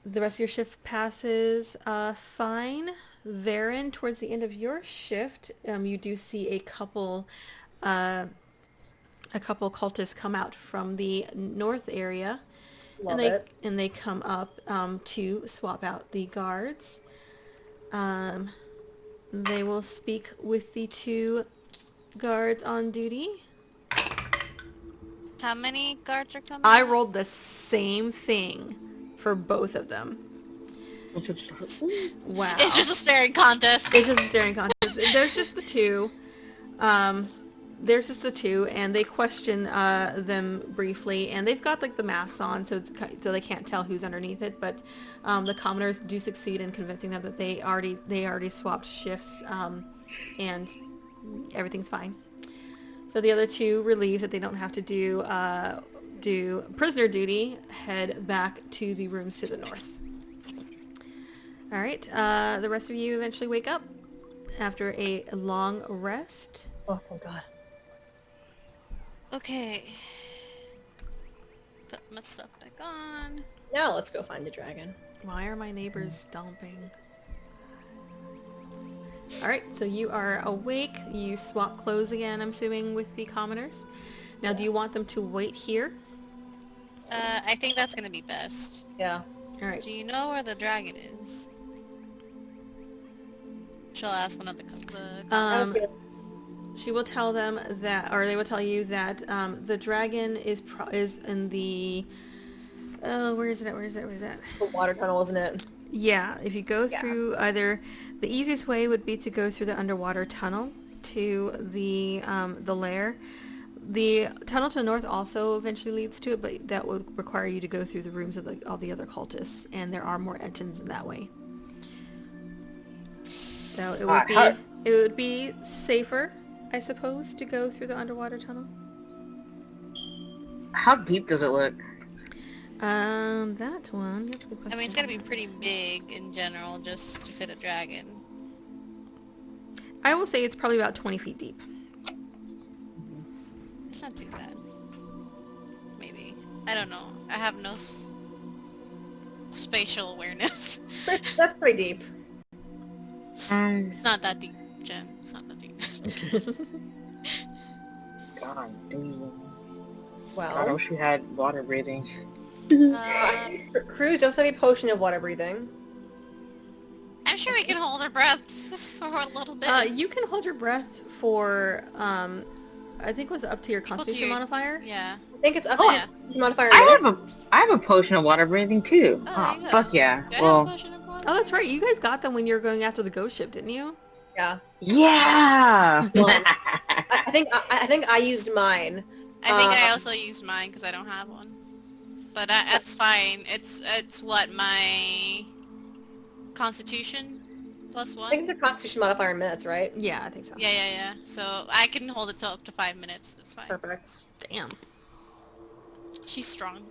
The rest of your shift passes fine. Varen, towards the end of your shift, you do see a couple cultists come out from the north area. Love it. And they come up to swap out the guards. They will speak with the two guards on duty. How many guards are coming? I rolled the same thing for both of them. Wow. It's just a staring contest. It's just a staring contest. There's just the two. There's just the two, and they question them briefly, and they've got like the masks on, so they can't tell who's underneath it. But the commoners do succeed in convincing them that they already swapped shifts, and everything's fine. So the other two, relieved that they don't have to do prisoner duty, head back to the rooms to the north. All right. The rest of you eventually wake up after a long rest. Oh, thank God. Okay. Put my stuff back on. Now let's go find the dragon. Why are my neighbors stomping? Alright, so you are awake. You swap clothes again, I'm assuming, with the commoners. Now, do you want them to wait here? I think that's gonna be best. Yeah. Alright. Do you know where the dragon is? Shall I ask one of the Okay. She will tell them that, or they will tell you that the dragon is in the... where is it? The water tunnel, isn't it? Yeah, if you go through either... The easiest way would be to go through the underwater tunnel to the lair. The tunnel to the north also eventually leads to it, but that would require you to go through the rooms of all the other cultists, and there are more engines in that way. So it would be safer, I suppose, to go through the underwater tunnel. How deep does it look? That one. That's a good question. I mean, it's gotta be pretty big in general just to fit a dragon. I will say it's probably about 20 feet deep. It's not too bad. Maybe. I don't know. I have no spatial awareness. That's pretty deep. It's not that deep, Jen. It's not that deep. God, dude. Well, God, I wish we had water breathing. Cruz does have a potion of water breathing. I'm sure we can hold our breaths for a little bit. You can hold your breath for, I think it was up to your constitution modifier. Yeah. I think it's up Oh, to yeah. your modifier. I have a potion of water breathing too. Oh, Oh, there you go. fuck yeah. Do I have a Well, potion of water? Oh, that's right. You guys got them when you were going after the ghost ship, didn't you? Yeah. yeah. Well, I think I used mine. I think I also used mine because I don't have one. But that's fine. It's what, my constitution plus I one? think the constitution modifier in minutes, right? Yeah, I think so. Yeah. So I can hold it till up to 5 minutes. That's fine. Perfect. Damn. She's strong.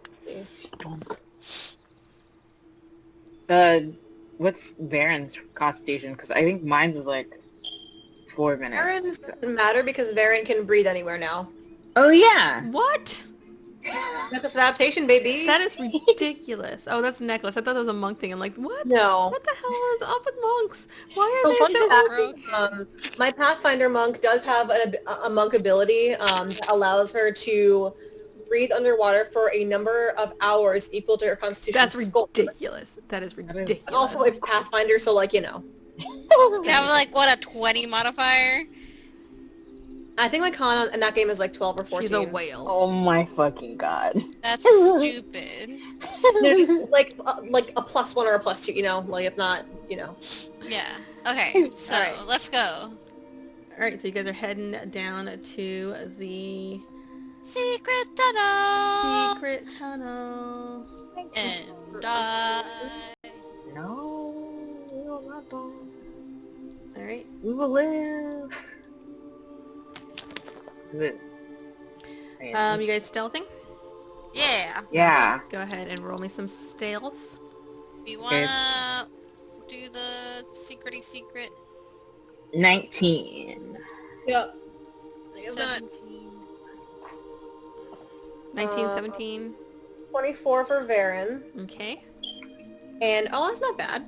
What's Varen's constitution? Because I think mine's is like 4 minutes. Varen's doesn't matter because Varen can breathe anywhere now. Oh yeah. What? That's an adaptation, baby. That is ridiculous. Oh, that's necklace. I thought that was a monk thing. I'm like, what? No. What the hell is up with monks? Why So are fun they so fact, broke? my Pathfinder monk does have a monk ability that allows her to breathe underwater for a number of hours equal to her constitution. That's score. ridiculous. That is ridiculous. And also, it's Pathfinder, so like, you know. You have like, what, a 20 modifier? I think my con in that game is like 12 or 14. She's a whale. Oh my fucking god. That's stupid. No, like a +1 or a +2, you know? Like, it's not, you know. Yeah. Okay, so Alright. let's go. Alright, so you guys are heading down to the Secret tunnel! secret tunnel. And die. No, we will not die. Alright. We will live. Is it? You guys stealthing? Yeah. Yeah. Go ahead and roll me some stealth. We wanna do the secret 19. Yep. 17. 19, 17. 24 for Varen. Okay. And, oh, that's not bad.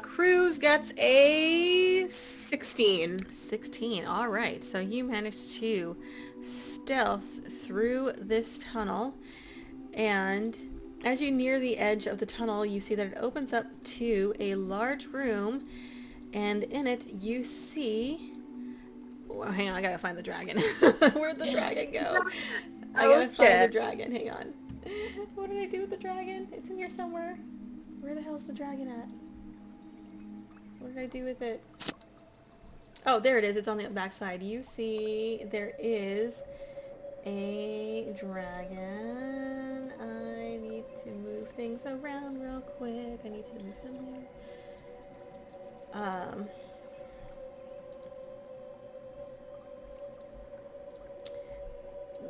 Cruz gets a 16. 16. All right. So you managed to stealth through this tunnel. And as you near the edge of the tunnel, you see that it opens up to a large room. And in it, you see... Oh, hang on. I gotta find the dragon. Where'd the dragon go? I gotta find the dragon. Hang on. What did I do with the dragon? It's in here somewhere. Where the hell's the dragon at? What did I do with it? Oh, there it is. It's on the back side. You see there is a dragon. I need to move things around real quick. I need to move him here.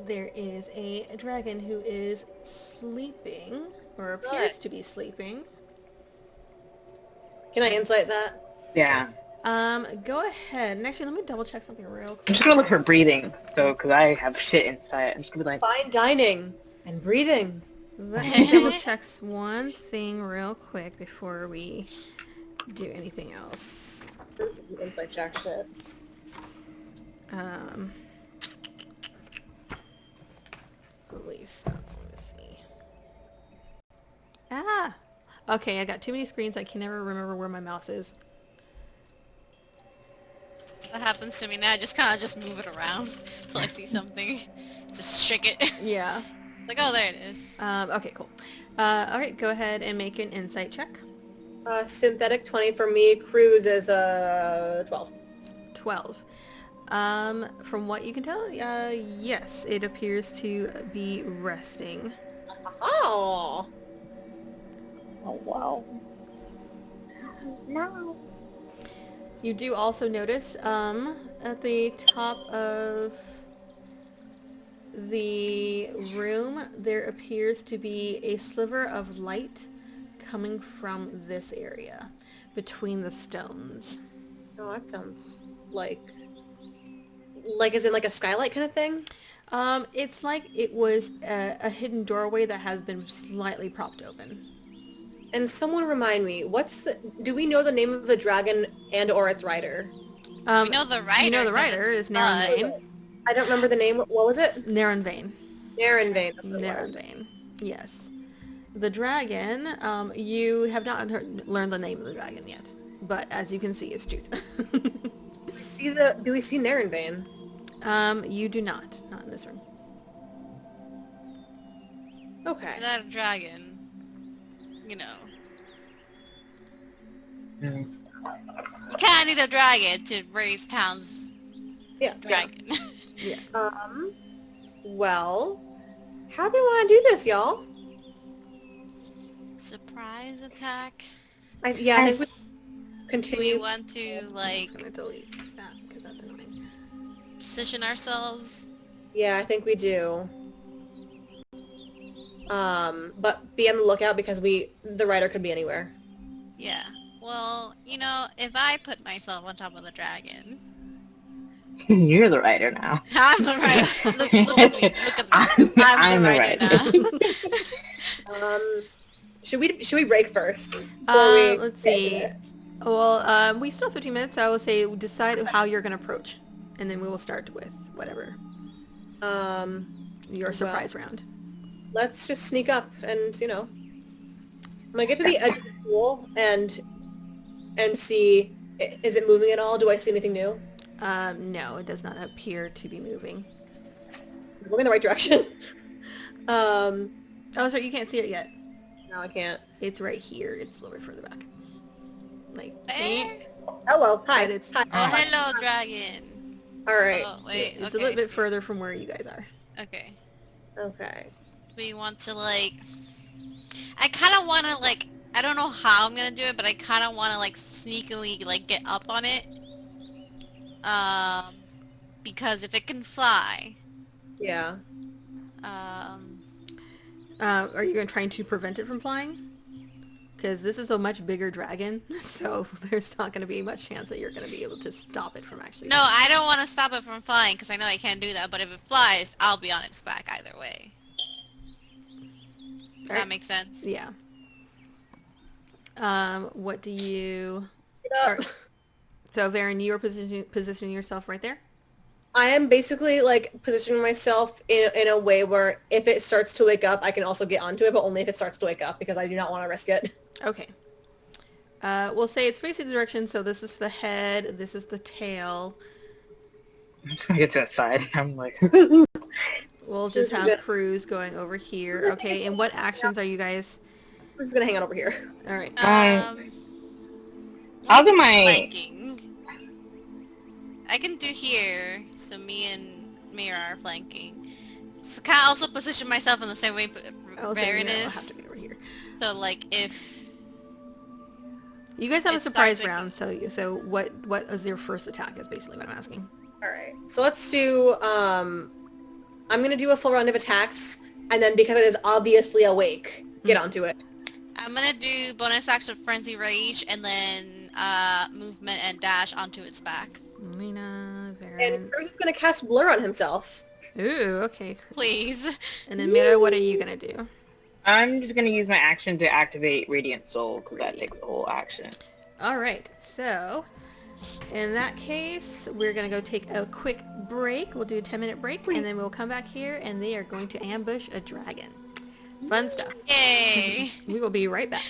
There is a dragon who is sleeping, or appears to be sleeping. Can I insight that? Yeah. Go ahead. And actually, let me double check something real I'm quick. just gonna look for breathing, so, because I have shit inside. I'm just gonna be like, Fine dining and breathing. Let me double check one thing real quick before we do anything else. Insight check shit. I believe so. Let me see. Ah! Okay, I got too many screens. I can never remember where my mouse is. That happens to me now. I just kind of move it around until I see something. Just shake it. Yeah. Like, oh, there it is. Okay, cool. Alright, go ahead and make an insight check. Synthetic 20 for me. Cruz is 12. 12. From what you can tell, yes, it appears to be resting. Oh. Oh, wow. No. You do also notice, at the top of the room, there appears to be a sliver of light coming from this area, between the stones. Oh, that sounds like is it like a skylight kind of thing? It's like it was a hidden doorway that has been slightly propped open. And someone remind me, do we know the name of the dragon and or its rider? We know the rider. You know the rider is Neronvain. I don't remember the name. What was it? Neronvain. Neronvain. Neronvain. Yes. The dragon, you have not learned the name of the dragon yet, but as you can see, it's Tooth. Do we see Neronvain? You do not. Not in this room. Okay. Is that a dragon? You know. Mm. You kind of need a dragon to raise town's dragon. Yeah. Well, how do we want to do this, y'all? Surprise attack? I think we Do continue. we want to, I'm like, just gonna delete that because that's annoying. position ourselves? Yeah, I think we do. But be on the lookout because the rider could be anywhere. Yeah. Well, you know, if I put myself on top of the dragon... You're the writer now. I'm the rider. Look at me. Look at me. I'm the rider now. Should we break first? Let's see. Well, we still have 15 minutes, so I will say decide how you're going to approach. And then we will start with whatever. Your surprise round. Let's just sneak up and, you know. I'm going to get to the edge of the pool and see, is it moving at all? Do I see anything new? No, it does not appear to be moving. We're going in the right direction. Oh, sorry, you can't see it yet. No, I can't. It's right here. It's a little bit further back. Like, Eh? Hello. Hi. But it's- Hi. Oh, hello, dragon. All right. Oh, wait. it's Okay, a little bit see. further from where you guys are. Okay. Okay. We want to, like... I kind of want to, like... I don't know how I'm going to do it, but I kind of want to, like, sneakily, like, get up on it. Because if it can fly... Yeah. Are you trying to prevent it from flying? Because this is a much bigger dragon, so there's not going to be much chance that you're going to be able to stop it from actually... No, I don't want to stop it from flying, because I know I can't do that, but if it flies, I'll be on its back either way. Does that make sense? Yeah. What do you... Get up. So, Varen, you are positioning yourself right there? I am basically, like, positioning myself in a way where if it starts to wake up, I can also get onto it, but only if it starts to wake up, because I do not want to risk it. Okay. We'll say it's facing the direction, so this is the head, this is the tail. I'm just gonna get to the side. I'm like... We'll just have Cruz going over here. Okay, and what actions are you guys... I'm just going to hang out over here. Alright. I'll do my... Flanking. I can do here, so me and Mira are flanking. So can I also position myself in the same way I'll Baron have is? to be over here. So, like, if... You guys have It a surprise starts round, so what is your first attack is basically what I'm asking. Alright. So let's do, I'm going to do a full round of attacks, and then because it is obviously awake, get onto it. I'm gonna do bonus action Frenzy Rage, and then movement and dash onto its back. Lena, And Varen. Cruz is going to cast Blur on himself. Ooh, okay. Please. And then Mira, what are you gonna do? I'm just gonna use my action to activate Radiant Soul, because that takes the whole action. Alright, so in that case, we're gonna go take a quick break. We'll do a 10-minute break, and then we'll come back here, and they are going to ambush a dragon. Fun stuff. Yay! We will be right back.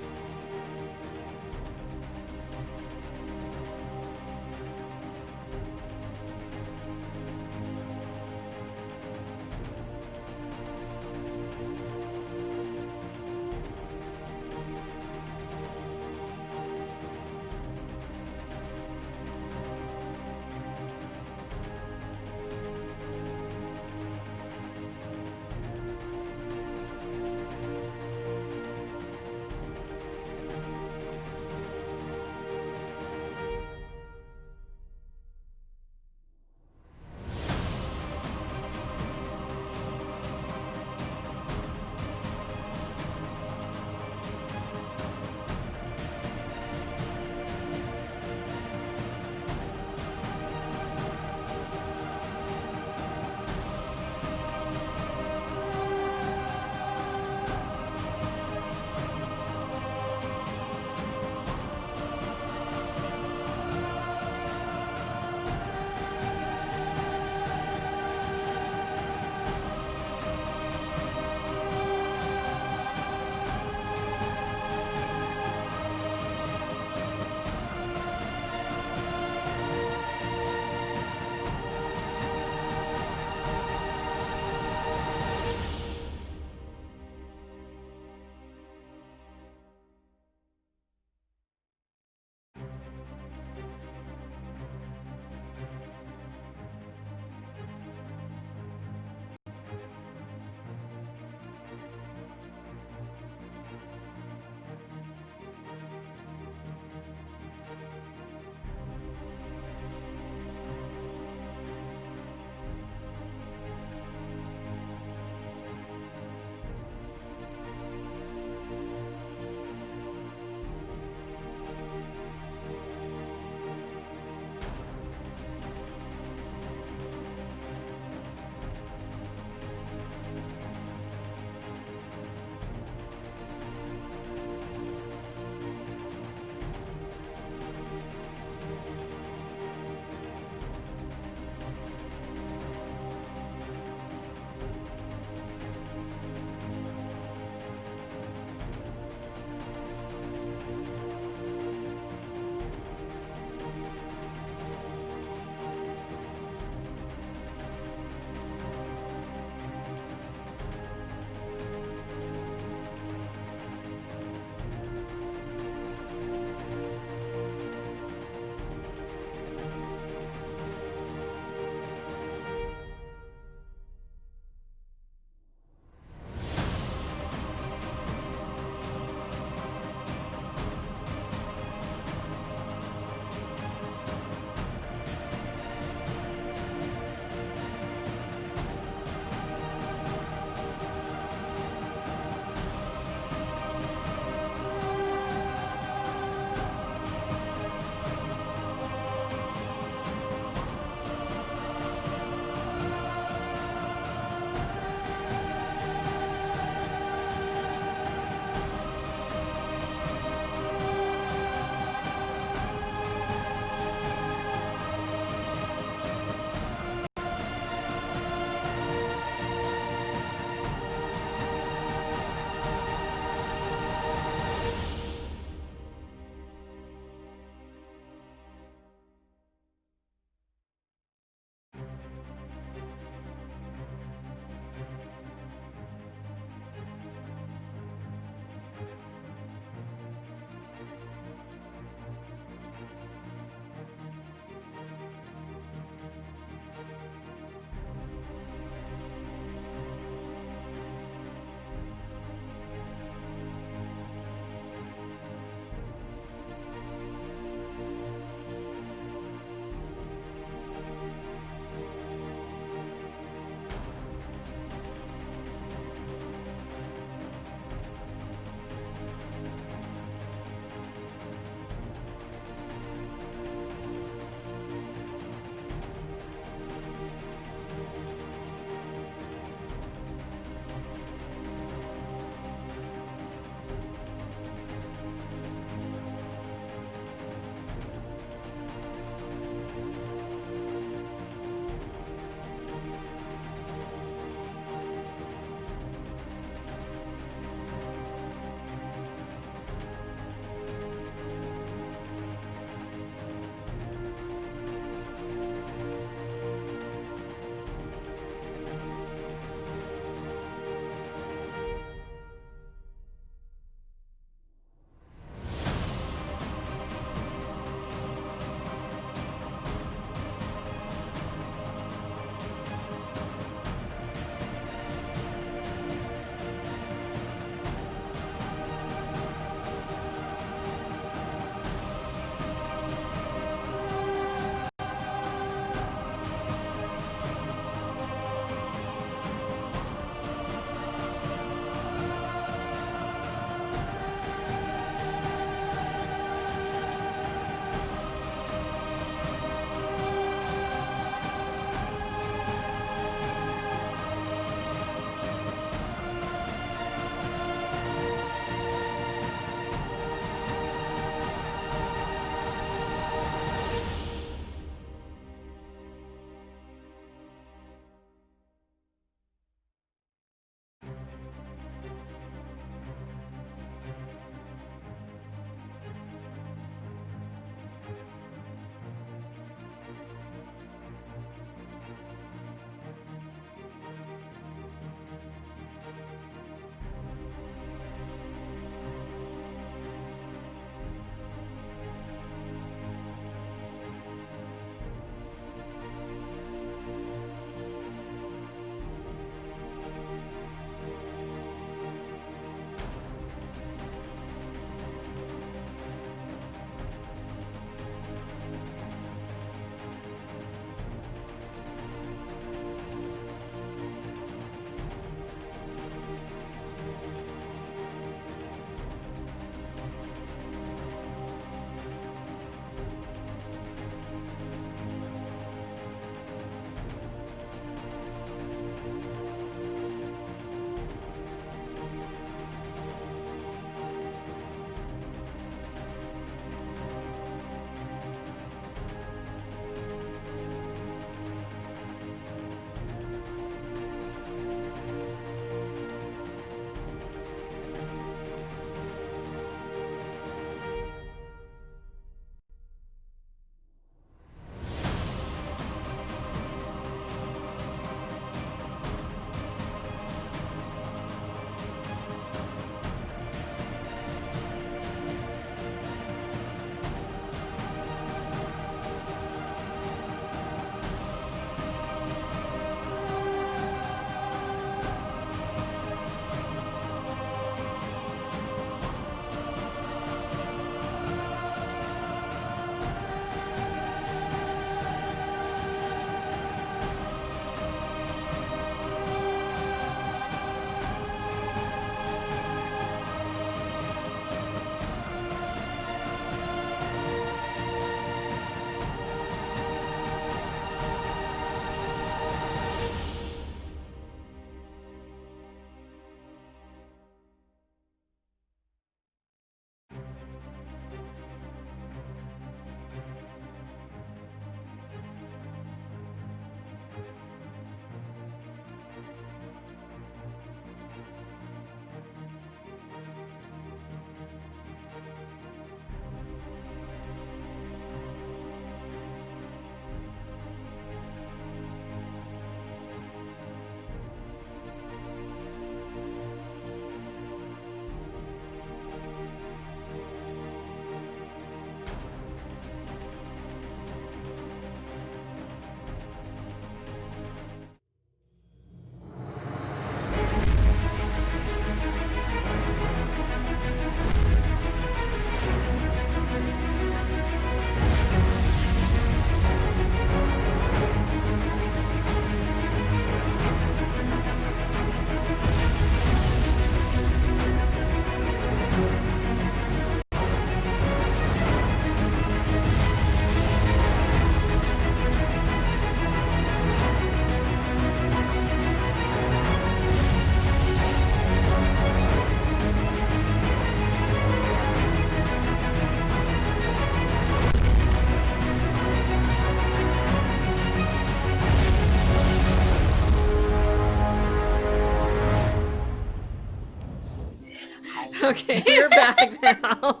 Okay, you're back now.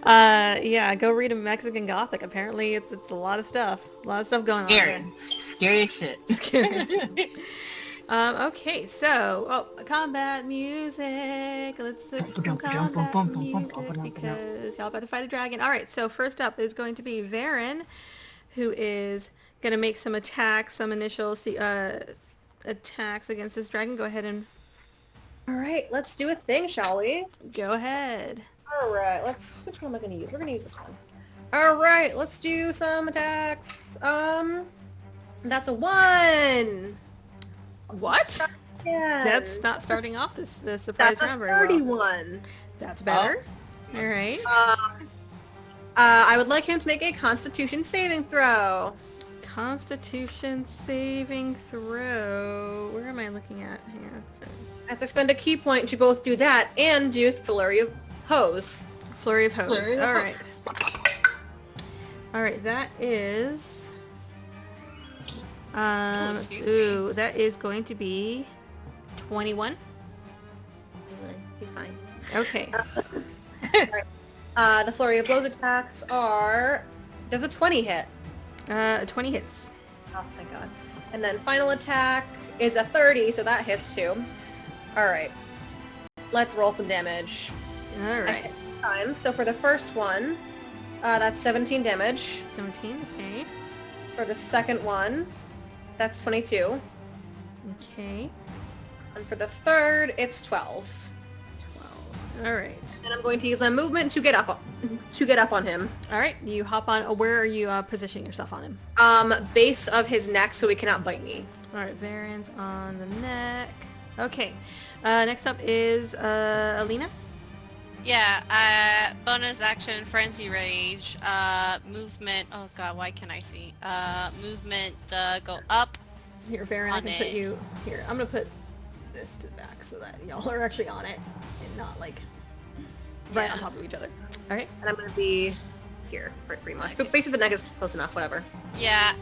Yeah, go read a Mexican Gothic. Apparently, it's a lot of stuff. A lot of stuff going on there. Scary as shit. Scary as shit. Okay, so combat music. Let's switch to combat music because y'all about to fight a dragon. All right, so first up is going to be Varen, who is going to make some attacks, some initial attacks against this dragon. Go ahead and... All right, let's do a thing, shall we? Go ahead. All right, which one am I going to use? We're going to use this one. All right, let's do some attacks. That's a 1. What? Yeah. That's not starting off the surprise round very well. That's a 31. That's better. All right. I would like him to make a Constitution saving throw. Constitution saving throw. Where am I looking at here? So... I have to spend a key point to both do that and do Flurry of Hose. Flurry of Hose. All right. All right, that is... that is going to be 21. He's fine. Okay. The Flurry of Blows attacks are... Does a 20 hit? 20 hits. Oh, thank God. And then final attack is a 30, so that hits too. Alright. Let's roll some damage. Alright. So for the first one, that's 17 damage. 17, okay. For the second one, that's 22. Okay. And for the third, it's 12. 12. Alright. And I'm going to use my movement to get up on him. Alright, you hop on. Where are you positioning yourself on him? Base of his neck so he cannot bite me. Alright, Varen's on the neck. Okay. Next up is Alina. Yeah, bonus action, Frenzy Rage, movement, oh god, why can't I see? Movement, go up. Here, Varen, I can put you, here, I'm gonna put this to the back so that y'all are actually on it and not like right on top of each other. Alright. And I'm gonna be here, pretty much. But base of the neck is close enough, whatever. Yeah,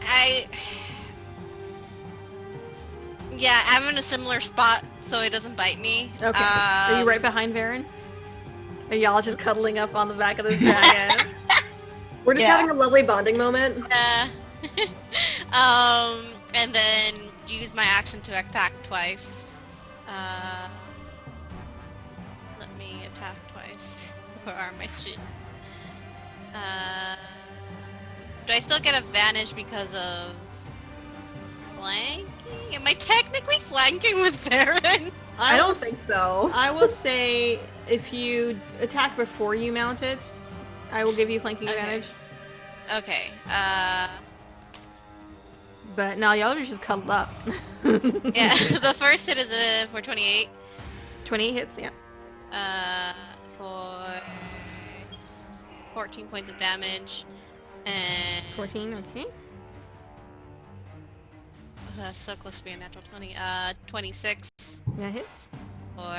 I'm in a similar spot so it doesn't bite me. Okay. Are you right behind Varen? Are y'all just cuddling up on the back of this dragon? We're just having a lovely bonding moment. And then use my action to attack twice. Let me attack twice. Where are my shit? Do I still get advantage because of flanking? Am I technically flanking with Varen? I don't think so. I will say if you attack before you mount it, I will give you flanking advantage. Okay. But no, y'all are just cuddled up. Yeah, the first hit is for 28. 28 hits, yeah. For 14 points of damage. And 14, okay. So close to being a natural 20. 26. That hits. For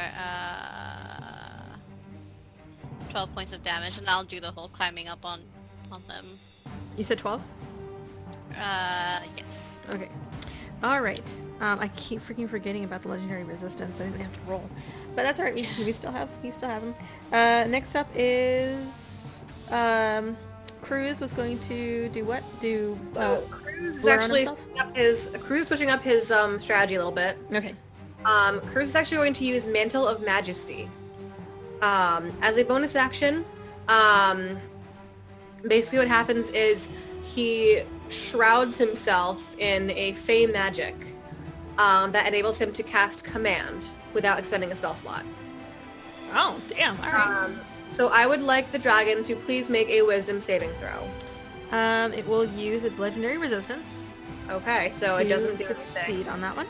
12 points of damage, and I'll do the whole climbing up on them. You said 12? Yes. Okay. Alright. I keep freaking forgetting about the legendary resistance. I didn't have to roll. But that's alright, he still has them. Next up is Cruz was going to do what? Cruz is actually switching up his strategy a little bit. Okay. Cruz is actually going to use Mantle of Majesty. As a bonus action, basically what happens is he shrouds himself in a fey magic that enables him to cast Command without expending a spell slot. Oh, damn. Alright. So I would like the dragon to please make a Wisdom saving throw. It will use its legendary resistance. Okay, so it doesn't succeed on that one.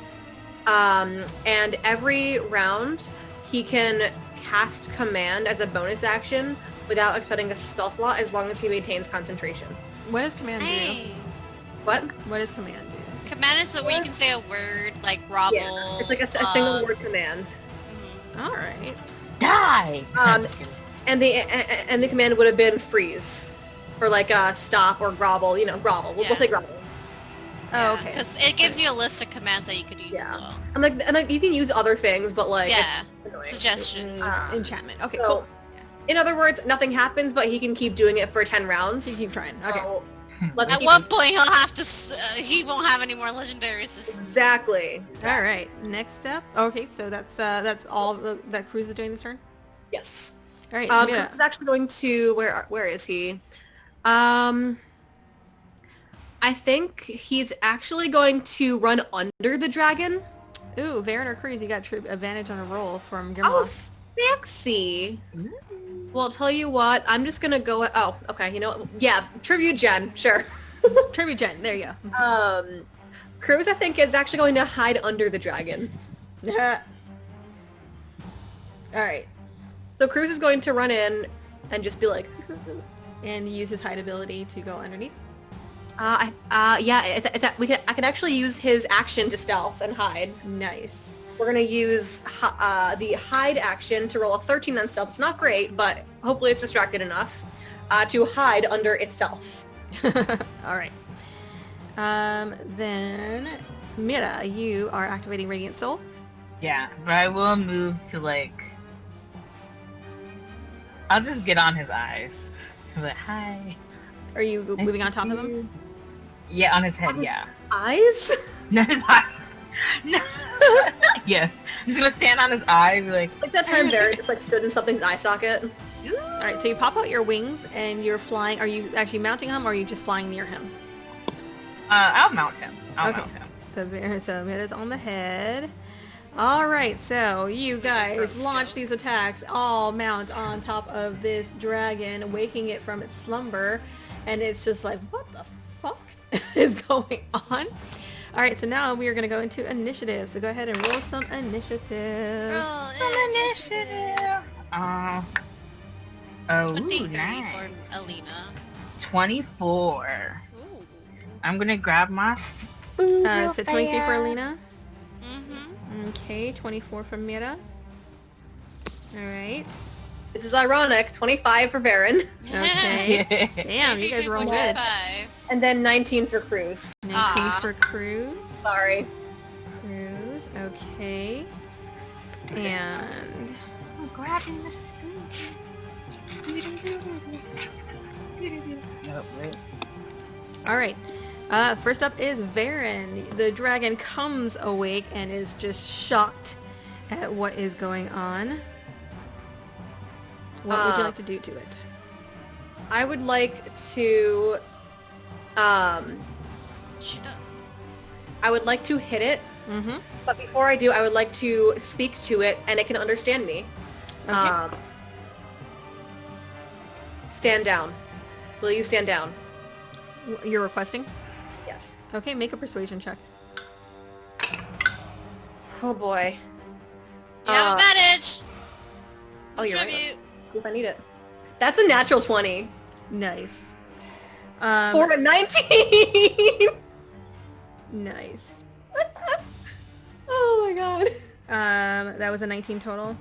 And every round, he can cast Command as a bonus action without expending a spell slot as long as he maintains concentration. What does Command do? Hey. What? What does Command do? Command is where you can say a word, like Robble. Yeah, it's like a single word command. Alright. Die! And the command would have been freeze. Or like stop or grovel, grovel. We'll say grovel. Oh, okay. Because it gives you a list of commands that you could use as well. And like you can use other things, but like Yeah. it's annoying. Suggestions. Enchantment. Okay, So, cool. in other words, nothing happens, but he can keep doing it for 10 rounds. You keep trying. So, Okay. let's At keep one point, he'll have to. He won't have any more legendary assistants. Exactly. All right. Next up. Okay, so that's all that Cruz is doing this turn. Yes. All right. Cruz Mira. is actually going to where is he? I think he's actually going to run under the dragon. Ooh, Varen or Cruz, you got advantage on a roll from Oh, Grimlock. sexy. Well, I'll tell you what, I'm just gonna go. Oh, okay. You know what? Yeah, tribute Jen. Sure. Tribute Gen. There you go. Cruz, I think, is actually going to hide under the dragon. All right. So Cruz is going to run in and just be like, And use his hide ability to go underneath. yeah, I can actually use his action to stealth and hide. Nice. We're gonna use the hide action to roll a 13 on stealth. It's not great, but hopefully it's distracted enough to hide under itself. All right. Then Mira, you are activating Radiant Soul. Yeah, but I will move to like. I'll just get on his eyes. I'm like, hi. Are you moving on top of him? Yeah, on his head. On his Yeah. Eyes? No, his eyes. No. Yes. I'm just gonna stand on his eye and be like. Like that time Barrett just like stood in something's eye socket. All right. So you pop out your wings and you're flying. Are you actually mounting him, or are you just flying near him? I'll mount him. I'll Okay. mount him. So Mira's on the head. All right, so you guys launch these attacks, all mount on top of this dragon, waking it from its slumber, and it's just like, what the fuck is going on? All right, so now we are going to go into initiative. So go ahead and roll some initiative. Roll Initiative. Oh, 23 nice. for Alina. 24. Ooh. I'm gonna grab my. So 23 for Alina. Mm-hmm. Okay, 24 for Mira. All right. This is ironic. 25 for Baron, Okay. Damn, you guys rolled good. 25. and then 19 for Cruz. 19 for Cruz. Sorry. Cruz, okay. And I'm grabbing the Oh, wait. all right. First up is Varen. The dragon comes awake and is just shocked at what is going on. What would you like to do to it? I would like to, Shut up. I would like to hit it, Mm-hmm. but before I do, I would like to speak to it, and it can understand me. Okay. Stand down. Will you stand down? You're requesting? Yes. Okay, make a persuasion check. Oh boy. You have advantage. Oh, you're right. Tribute. If I need it. That's a natural 20. Nice. For a 19! Nice. Oh my god. That was a 19 total.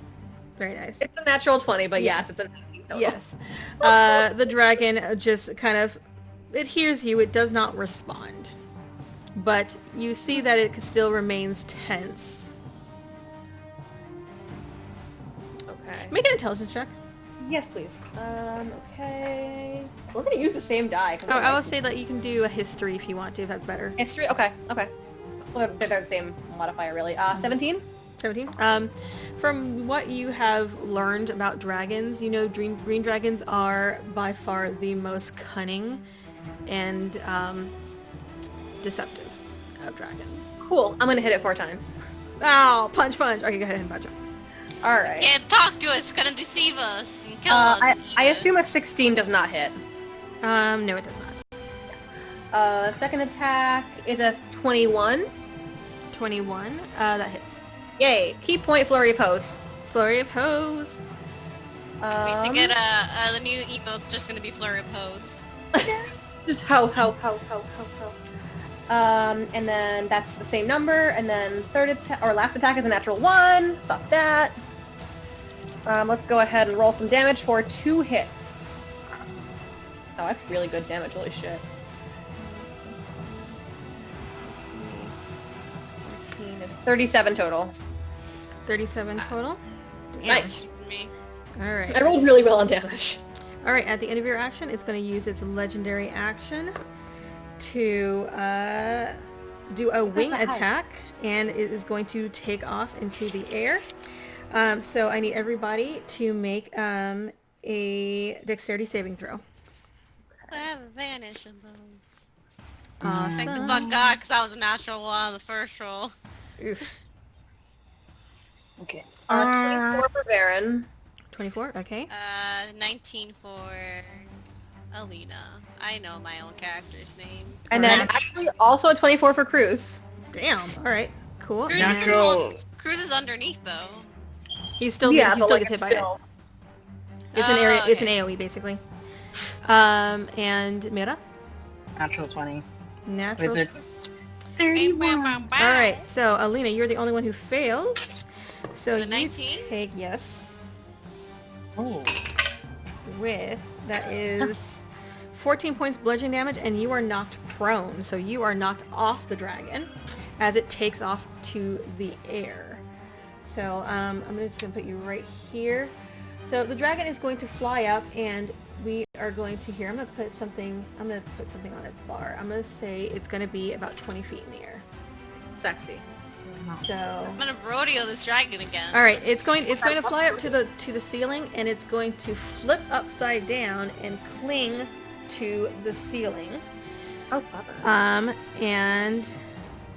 Very nice. It's a natural 20, but yes, it's a 19 total. Yes. The dragon just kind of, it hears you, it does not respond. But you see that it still remains tense. Okay. Make an intelligence check. Yes, please. Okay. We're gonna use the same die. Oh, I will say that you can do a history if you want to, if that's better. History? Okay, okay. Well, they're the same modifier, really. 17? 17. From what you have learned about dragons, you know green dragons are by far the most cunning and deceptive of dragons. Cool. I'm gonna hit it 4 times. Oh, punch. Okay, go ahead and punch him. Alright. Can't talk to us. It's gonna deceive us and kill us. and eat I us. assume a 16 does not hit. No, it does not. Second attack is a 21. 21. That hits. Yay. Key point, flurry of hose. Flurry of hose. Wait, to get the new emote's just gonna be flurry of hose. Just ho. And then that's the same number, and then last attack is a natural 1. Fuck that. Let's go ahead and roll some damage for 2 hits. Oh, that's really good damage, holy shit. It's 37 total. 37 total. Damn. Nice. Me. All right. I rolled really well on damage. All right. At the end of your action, it's going to use its legendary action to do a wing attack, and it is going to take off into the air. So I need everybody to make a dexterity saving throw. I have advantage in those. Awesome. Thank the fuck God, because that was a natural one on the first roll. Oof. Okay. 24 for Baron. 24. Okay. 19 for Alina. I know my own character's name. And then actually also a 24 for Cruz. Damn. All right. Cool. Natural. Cruz is underneath though. He's still Yeah, he but still like gets hit it's by it. still... It's an area. It's an okay. AOE basically. And Mira. Natural 20. Natural. With it. All All right. So Alina, you're the only one who fails. So The you 19? take yes. Oh. With that is 14 points bludgeoning damage, and you are knocked prone. So you are knocked off the dragon as it takes off to the air. So I'm just gonna put you right here. So the dragon is going to fly up, and we are going to here. I'm gonna put something on its bar. I'm gonna say it's gonna be about 20 feet in the air. Sexy. So I'm gonna rodeo this dragon again. all right, it's going to fly up to the ceiling, and it's going to flip upside down and cling to the ceiling. Oh, clever. And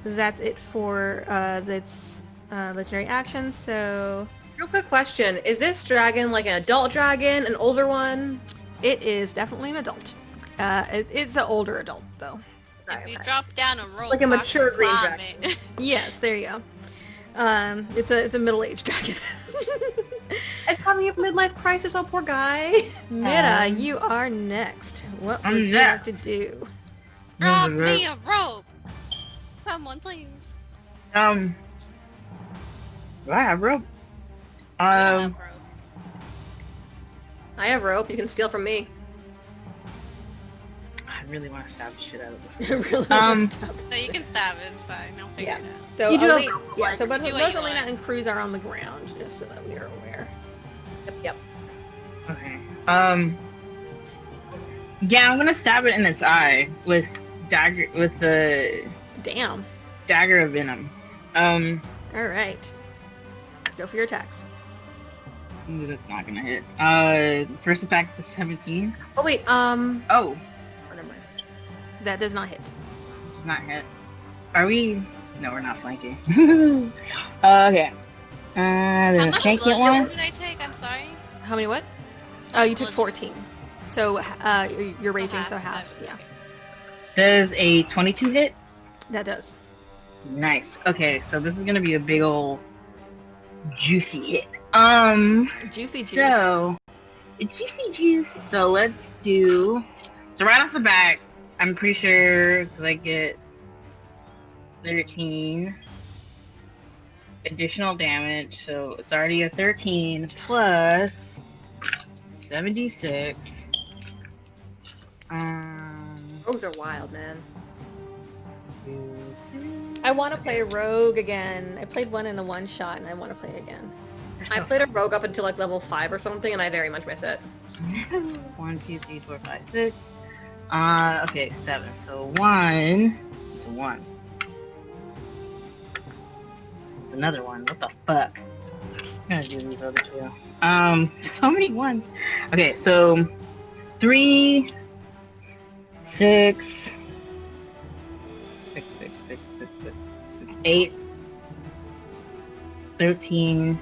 that's it for its legendary action. So Real quick question. Is this dragon like an adult dragon, an older one? it is definitely an adult. It's an older adult though. If you drop down a rope, Like a mature green climb dragon. it. Yes, there you go. It's a middle-aged dragon. It's having a midlife crisis, oh poor guy. Mira, you are next. What I'm would you like to next. do? Drop me a rope. Someone please. Do I have rope? We don't have rope. I have rope, you can steal from me. I really want to stab the shit out of this. Really messed up. No, you can stab it. It's fine. I'll figure Yeah. it out. So You do have Ali- rope, yeah. like, So both do what you Alina want. and Cruz are on the ground, just so that we are aware. Yep. Okay. Yeah, I'm gonna stab it in its eye with the Damn. dagger of venom. All right. Go for your attacks. Ooh, that's not gonna hit. First attack is a 17. Oh wait, Oh, oh, never mind. That does not hit. does not hit. Are we? No, we're not flanking. Okay. How The much second blood one. did I take? I'm sorry. How many what? Oh, you took Bludgeoning. 14. So you're raging, so half, half. so- Yeah, Does a 22 hit? that does. Nice. Okay, so this is gonna be a big old juicy hit. Juicy juice. So, juicy juice. So let's do. So right off the bat, I'm pretty sure I get 13 additional damage. So it's already a 13 plus 76. Rogues are wild, man. 2, 3. I want to play rogue again. I played one in a one shot, and I want to play again. I played a rogue up until like level 5 or something, and I very much miss it. 1, 2, 3, 4, 5, 6. Okay, 7. So 1. It's a 1. It's another 1. What the fuck? I'm gonna do these other two. So many ones. Okay, so 3, 6, 8, 13,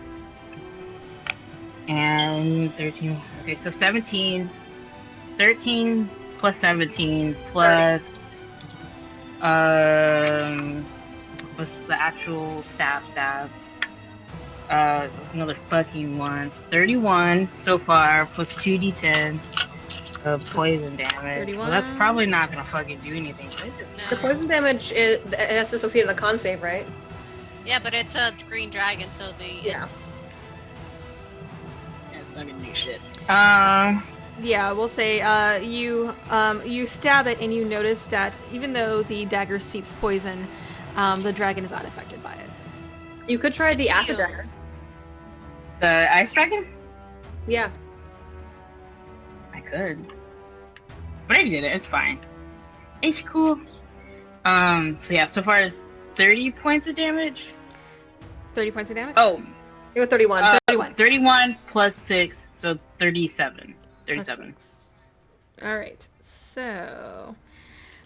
and 13. Okay, so 17. 13 plus 17 plus what's the actual stab? So it's another fucking 1. So 31 so far plus 2d10 of poison damage. 31. Well, that's probably not gonna fucking do anything. The No. poison damage is it has to associate in a con save, right? Yeah, but it's a green dragon, so Yeah. it's Yeah, it's not gonna do shit. Yeah, we'll say you stab it, and you notice that even though the dagger seeps poison, the dragon is unaffected by it. You could try the acid Heals. dragon. The ice dragon? Yeah. I could. But I did it, it's fine. It's cool. So yeah, so far 30 points of damage. 30 points of damage? Oh, You're 31. 31. 31 plus 6, so 37. 37. Alright, so...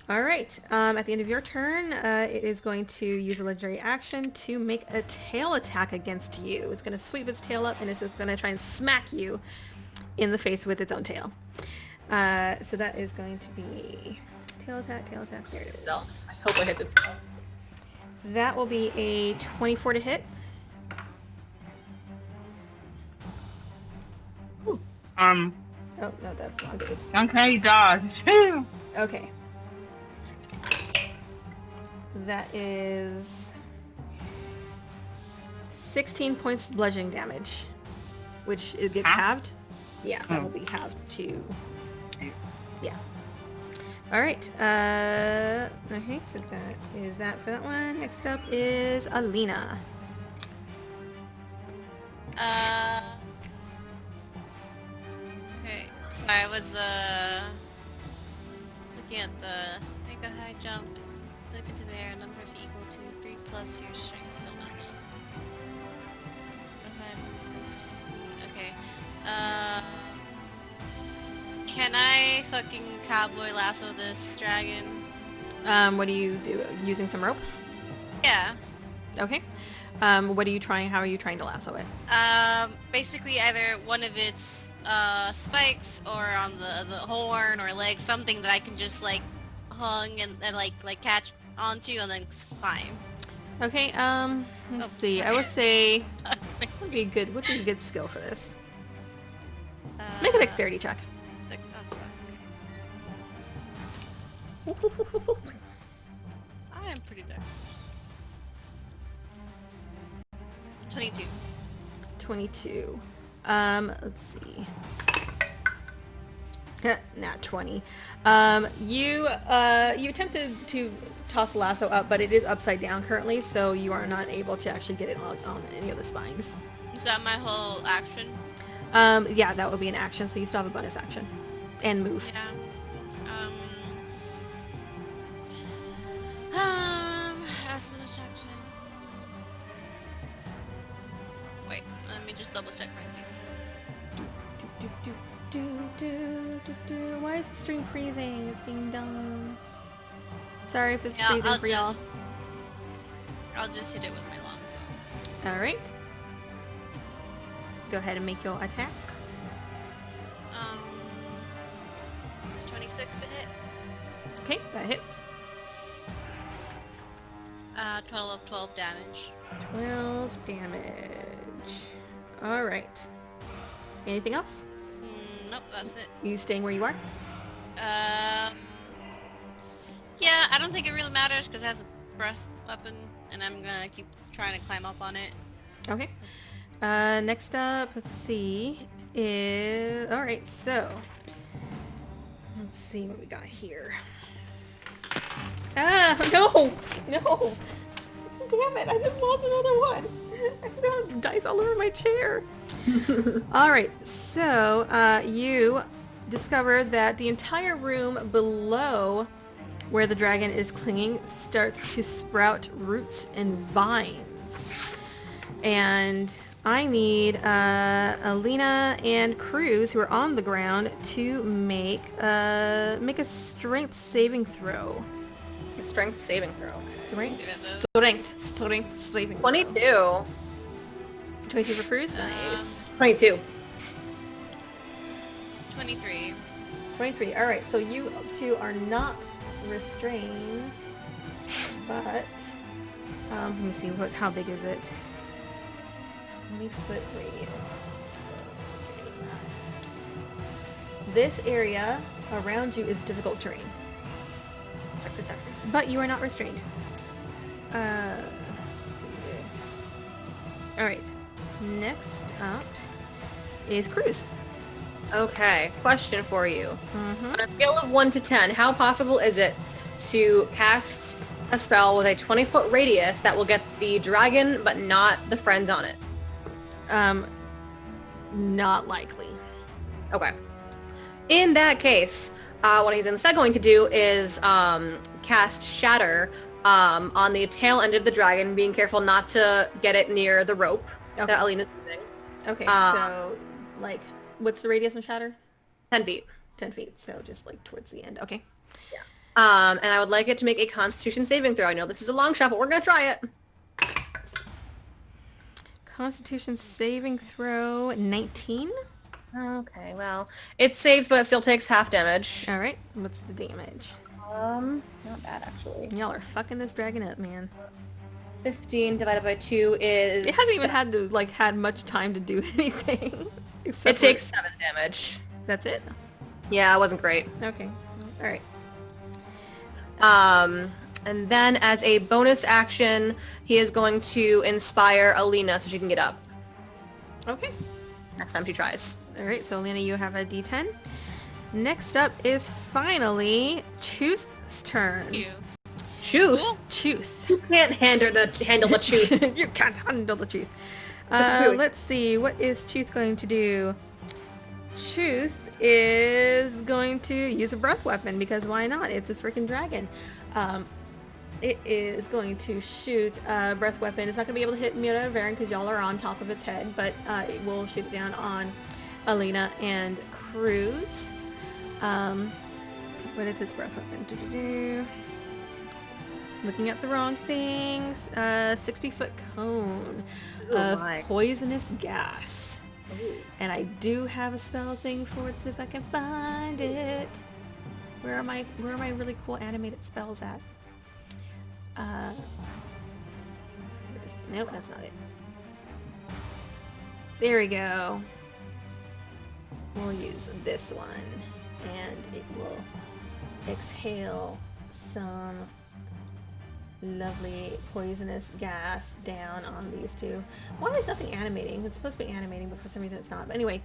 Alright, at the end of your turn, it is going to use a legendary action to make a tail attack against you. It's going to sweep its tail up, and it's just going to try and smack you in the face with its own tail. So that is going to be... Tail attack, there it is. I hope I hit the tail. That will be a 24 to hit. Um, Oh, no, that's wrong base. uncanny dodge. Okay. That is 16 points bludgeoning damage, which it gets halved. Yeah, that will be halved to... Yeah. Alright, okay, so that is that for that one. Next up is Alina. Okay, so I was looking at the make a high jump, look into the air, number of equal to 3 plus your strength, still not enough. Okay, can I fucking cowboy lasso this dragon? What do you do? Using some rope? Yeah. Okay. What are you trying? How are you trying to lasso it? Basically either one of its spikes or on the horn or leg, something that I can just like hung and like catch onto and then climb. Okay. Let's see. I would say would be a good skill for this. Make a dexterity check. I am pretty dark. 22. 22. Let's see. Nat 20. You attempt to toss the lasso up, but it is upside down currently, so you are not able to actually get it on any of the spines. Is that my whole action? Yeah, that would be an action, so you still have a bonus action. And move. Yeah. As bonus action. Wait, let me just double check my thing. Why is the stream freezing? It's being dumb. Sorry if it's Yeah, freezing for y'all. I'll just hit it with my longbow. Alright. Go ahead and make your attack. 26 to hit. Okay, that hits. 12 damage. 12 damage. Alright. Anything else? Nope, that's it. You staying where you are? Yeah, I don't think it really matters because it has a breath weapon, and I'm gonna keep trying to climb up on it. Okay. Next up, let's see, is... Alright, so... Let's see what we got here. Ah, no! No! Damn it, I just lost another one! I still have dice all over my chair. Alright, so, you discovered that the entire room below where the dragon is clinging starts to sprout roots and vines. And I need Alina and Cruz, who are on the ground, to make a strength saving throw. Strength saving throw. Strength saving throw. 22. 22 for Cruz? Nice. 22. 23. 23. Alright, so you two are not restrained, but let me see, how big is it? 20-foot radius. This area around you is difficult terrain, but you are not restrained. Alright, next up is Cruz. Okay, question for you. Mm-hmm. On a scale of 1 to 10, how possible is it to cast a spell with a 20-foot radius that will get the dragon, but not the friends on it? Not likely. Okay. In that case, what he's instead going to do is cast Shatter on the tail end of the dragon, being careful not to get it near the rope that Alina's using. Okay, so, like, what's the radius of Shatter? 10 feet. 10 feet, so just, like, towards the end. Okay. Yeah. And I would like it to make a Constitution saving throw. I know this is a long shot, but we're going to try it. Constitution saving throw, 19. Okay, well, it saves, but it still takes half damage. All right, what's the damage? Not bad, actually. Y'all are fucking this dragon up, man. 15 divided by 2 is... It hasn't even had much time to do anything. It takes 7 damage. That's it? Yeah, it wasn't great. Okay. All right. And then as a bonus action, he is going to inspire Alina so she can get up. Okay. Next time she tries. All right, so Alina, you have a D10. Next up is finally Chuth's turn. You. Chuth? Cool. Chuth. You can't handle the Chuth. You can't handle the Chuth. Let's see, what is Chuth going to do? Chuth is going to use a breath weapon, because why not? It's a freaking dragon. It is going to shoot a breath weapon. It's not going to be able to hit Neronvain because y'all are on top of its head, but it will shoot it down on Alina and Cruz. What is its breath weapon? Looking at the wrong things. 60-foot cone of poisonous gas. Ooh. And I do have a spell thing for it, so if I can find it. Where are my really cool animated spells at? Nope, that's not it. There we go. We'll use this one, and it will exhale some lovely poisonous gas down on these two. Why is nothing animating? It's supposed to be animating, but for some reason it's not. But anyway,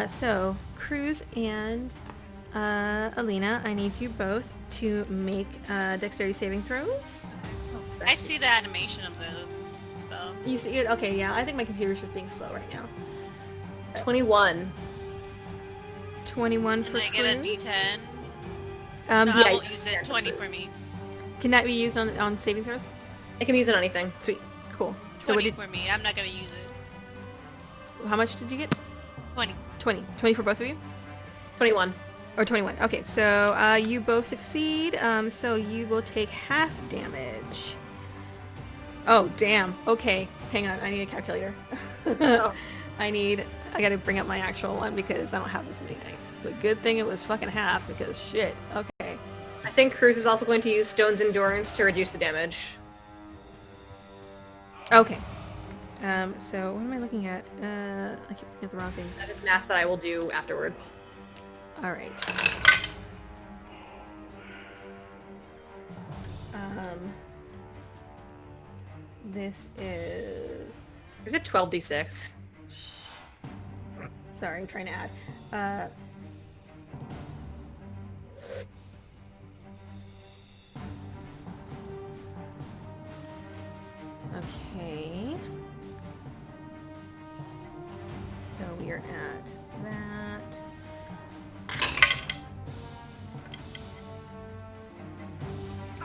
so Cruz and Alina, I need you both to make dexterity saving throws. I see the animation of the spell. You see it? Okay, yeah. I think my computer's just being slow right now. 21. 21 for Can I get a Cruz? D10? Yeah. I won't use it. 20 for me. Can that be used on saving throws? I can use it on anything. Sweet. Cool. 20 So what did, for me. I'm not gonna use it. how much did you get? 20. 20. 20 for both of you? 21. Or 21. Okay, so you both succeed. So you will take half damage. Oh, damn. Okay. Hang on. I need a calculator. Oh. I gotta bring up my actual one because I don't have this many dice. But good thing it was fucking half because shit. Okay. I think Cruz is also going to use Stone's Endurance to reduce the damage. Okay. So what am I looking at? I keep looking at the wrong things. That is math that I will do afterwards. Alright. This is... Is it 12d6? Sorry, I'm trying to add. Okay. So we are at that.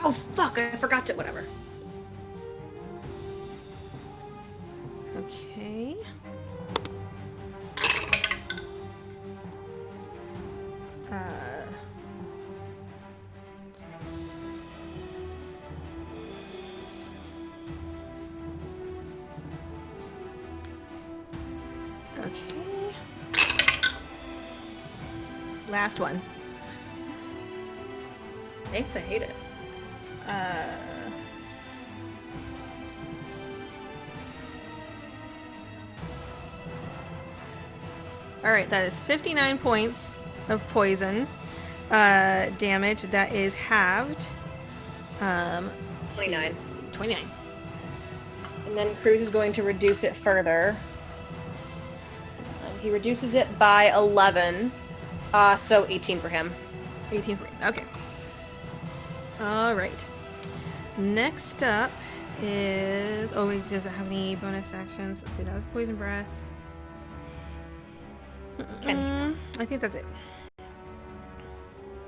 Oh, fuck! I forgot to... Whatever. Okay. Okay. Last one. Thanks, I hate it. Alright, that is 59 points of poison damage. That is halved. 29. 29. And then Cruz is going to reduce it further. He reduces it by 11. So 18 for him. 18 for okay. Alright. Next up is... Oh, wait, does it have any bonus actions? Let's see, that was Poison Breath. I think that's it.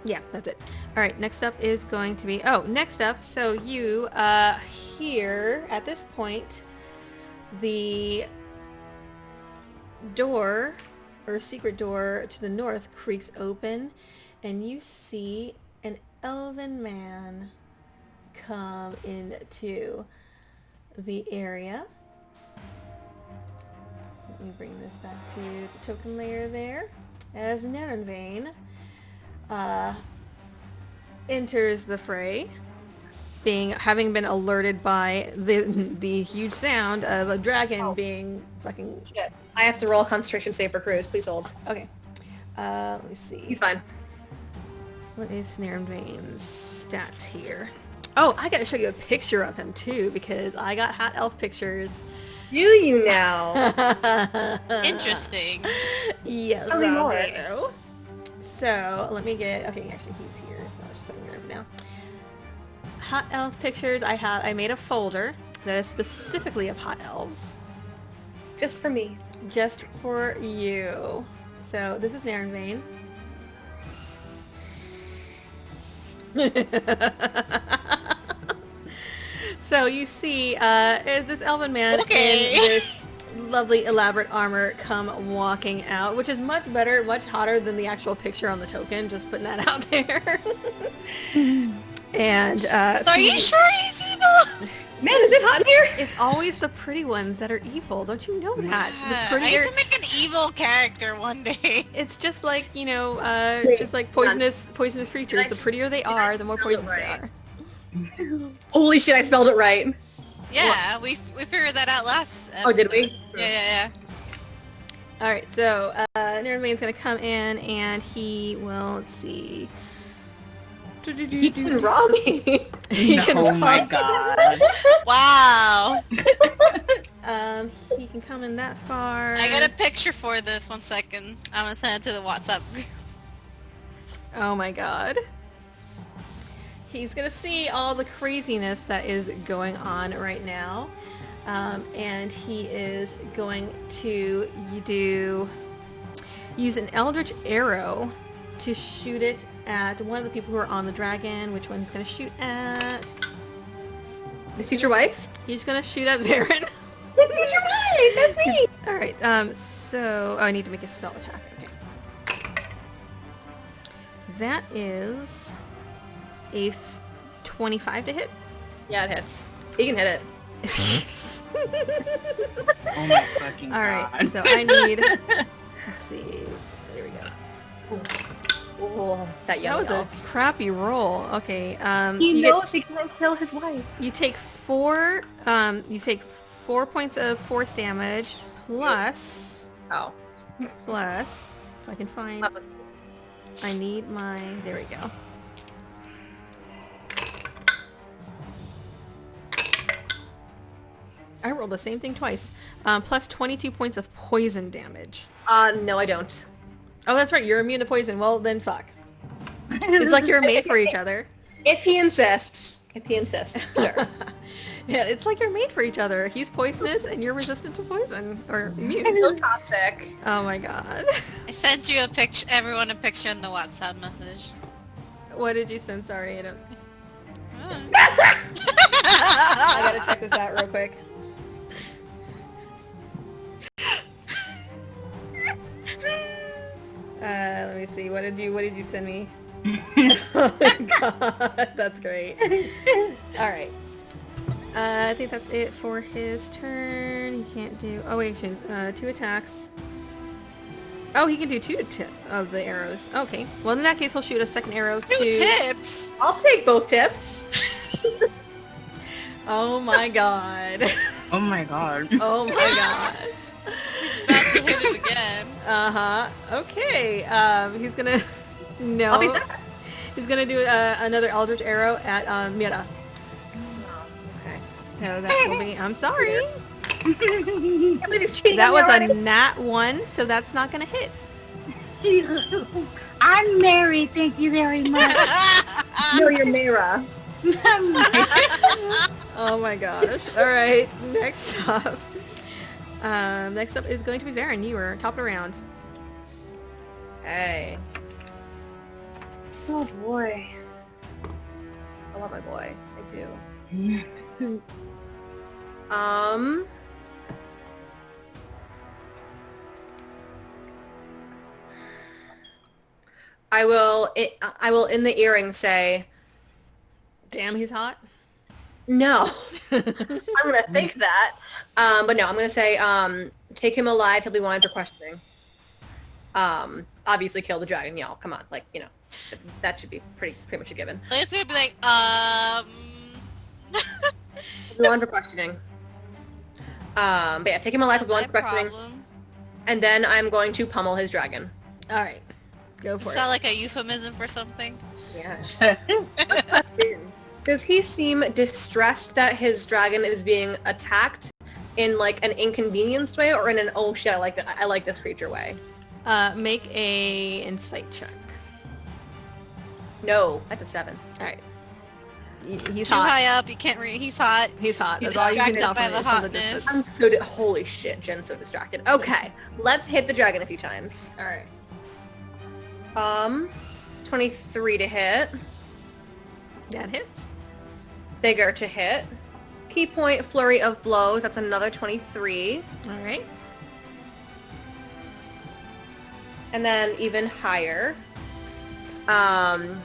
Yeah, that's it. Alright, next up is going to be... Oh, next up, so you, here, at this point, the door, or secret door to the north creaks open, and you see an elven man come into the area. Let me bring this back to the token layer there. As Neronvain enters the fray, having been alerted by the huge sound of a dragon being fucking... Shit. I have to roll a concentration save for Cruz. Please hold. Okay. Let me see. He's fine. What is Neronvain's stats here? Oh, I gotta show you a picture of him too, because I got hot elf pictures. Do you now? Interesting. Tell Yes, me I more. do. So, let me get... Okay, actually he's here, so I'm just putting it over now. Hot elf pictures, I made a folder that is specifically of hot elves. Just for me. Just for you. So, this is Neronvain. So you see this elven man in this lovely elaborate armor come walking out, which is much better, much hotter than the actual picture on the token, just putting that out there. And So are you sure he's evil? Man, is it hot here? it's always the pretty ones that are evil, don't you know that? The I need prettier, to make an evil character one day. it's just like, you know, just like poisonous creatures. The prettier they are, the more poisonous they are. Holy shit, I spelled it right. Yeah, we figured that out last episode. Oh, did we? Yeah. Alright, so Neronvain's gonna come in and he will, let's see. He can rob me. He can Oh my rob- god. Wow. He can come in that far. I got a picture for this. 1 second. I'm gonna send it to the WhatsApp group. Oh my god. He's gonna see all the craziness that is going on right now. And he is going to use an eldritch arrow to shoot it at one of the people who are on the dragon. Which one he's gonna shoot at? Is she your wife? He's gonna shoot at Baron. That's your wife! That's me! Alright, so... Oh, I need to make a spell attack. Okay. That is... a 25 to hit. Yeah, it hits. He can hit it. Oh my fucking god. Alright, so I need... Let's see. There we go. Oh, that That young was a crappy roll. Okay, He you knows he can't kill his wife. You take 4 points of force damage plus... Oh. Plus... If I can find... I need my... There we go. I rolled the same thing twice. Plus 22 points of poison damage. No, I don't. Oh, that's right. You're immune to poison. Well, then fuck. It's like you're made for each other. If he insists. Sure. Yeah, it's like you're made for each other. He's poisonous and you're resistant to poison. Or I immune. feel toxic. Oh my god. I sent you a picture. Everyone a picture in the WhatsApp message. What did you send? Sorry, I don't... Oh. I gotta check this out real quick. Let me see. What did you send me? Oh my god, that's great. All right. I think that's it for his turn. He can't do... Oh wait, 2 attacks. Oh, he can do 2 of the arrows. Okay. Well, in that case, he'll shoot a second arrow to... 2 tips. I'll take both tips. Oh my god. Oh my god. Oh my god. About to hit it again. Uh-huh. Okay. He's gonna... No. I'll be back. He's gonna do another Eldritch Arrow at Mira. Okay. So that will be... I'm sorry. That That was a nat 1, so that's not gonna hit. I'm married, thank you very much. No, you're Mara. Oh my gosh. Alright, next up. Next up is going to be Varen. You were top of the round. Hey. Oh boy. I love my boy. I do. I will in the earring say, Damn, he's hot. no. I'm gonna think that. But no, I'm gonna say, take him alive, he'll be wanted for questioning. Obviously kill the dragon, y'all. Come on, like, that should be pretty much a given. It's gonna be like, He'll be wanted for questioning. But yeah, take him alive, he'll be wanted for questioning. problem. And then I'm going to pummel his dragon. Alright. Go for Is it. that like a euphemism for something? Yeah. Question. Does he seem distressed that his dragon is being attacked in like an inconvenienced way or in an oh shit, I like this creature way? Make a insight check. No, that's a 7. Alright. He's Too hot. high up, you can't he's hot. He's hot. You're That's all you can distracted tell by from the the hotness. distance. I'm holy shit, Jen's so distracted. Okay, let's hit the dragon a few times. Alright. 23 to hit. That hits. Bigger to hit. Key point, flurry of blows. That's another 23. Alright. And then even higher. So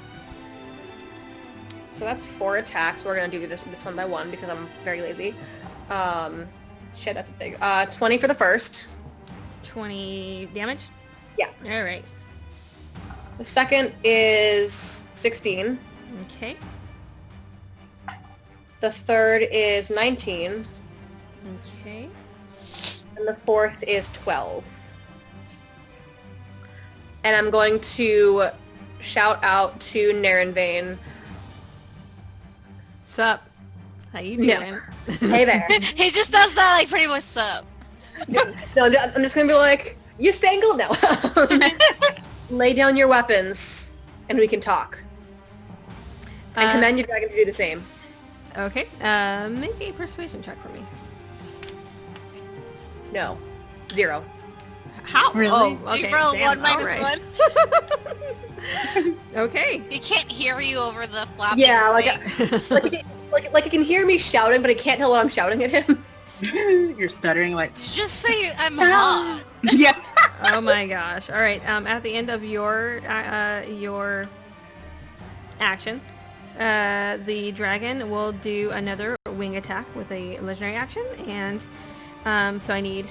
that's 4 attacks. We're gonna do this one by one because I'm very lazy. Shit, that's a big. 20 for the first. 20 damage? Yeah. Alright. The second is 16. Okay. The third is 19. Okay. And the fourth is 12. And I'm going to shout out to Neronvain. Sup? How you No. doing? Hey there. He just does that like pretty much sup. No, I'm just gonna be like, you Stangle? No. Lay down your weapons, and we can talk. And command your dragon to do the same. Okay. Make a persuasion check for me. No. 0. How? Really? Oh, Do okay. you roll damn, 1 minus alright. 1? Okay. He can't hear you over the flapping Yeah, thing. like he can hear me shouting, but he can't tell what I'm shouting at him. You're stuttering like. Just say I'm hot. Yeah. Oh my gosh. All right. At the end of your action, the dragon will do another wing attack with a legendary action, and so I need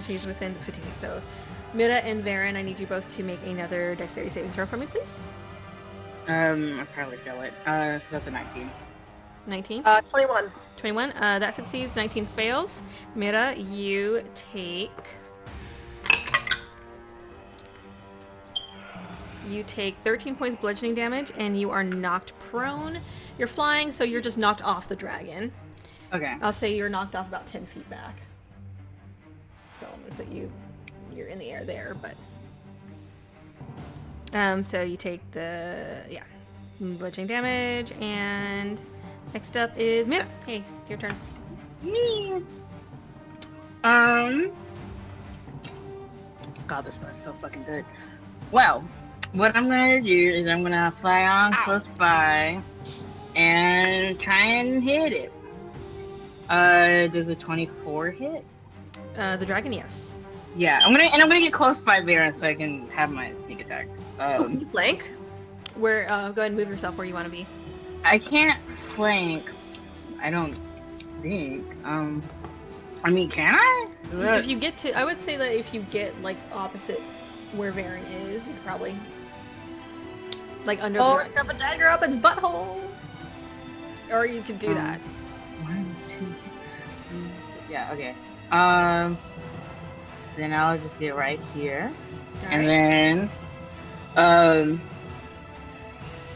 she's within 15. So Mira and Varen, I need you both to make another dexterity saving throw for me, please. I probably fail it. That's a 19. 19. 21. 21. That succeeds. 19 fails. Mira, you take 13 points bludgeoning damage, and you are knocked prone. You're flying, so you're just knocked off the dragon. Okay. I'll say you're knocked off about 10 feet back. So I'm gonna put you're in the air there, but so you take the bludgeoning damage, and next up is Mira. Hey, your turn. Me. God, this smells so fucking good. Well, what I'm gonna do is I'm gonna fly on close by and try and hit it. Does a 24 hit? The dragon, yes. Yeah, I'm gonna get close by Varen so I can have my sneak attack. You flank? Where go ahead and move yourself where you want to be. I can't flank. I don't think. I mean, can I? If you get to, I would say that if you get like opposite where Varen is, you probably like under Oh, the, shove a dagger up its butthole. or you could do that. 1, 2, 3. Yeah. Okay. Then I'll just get right here, and then,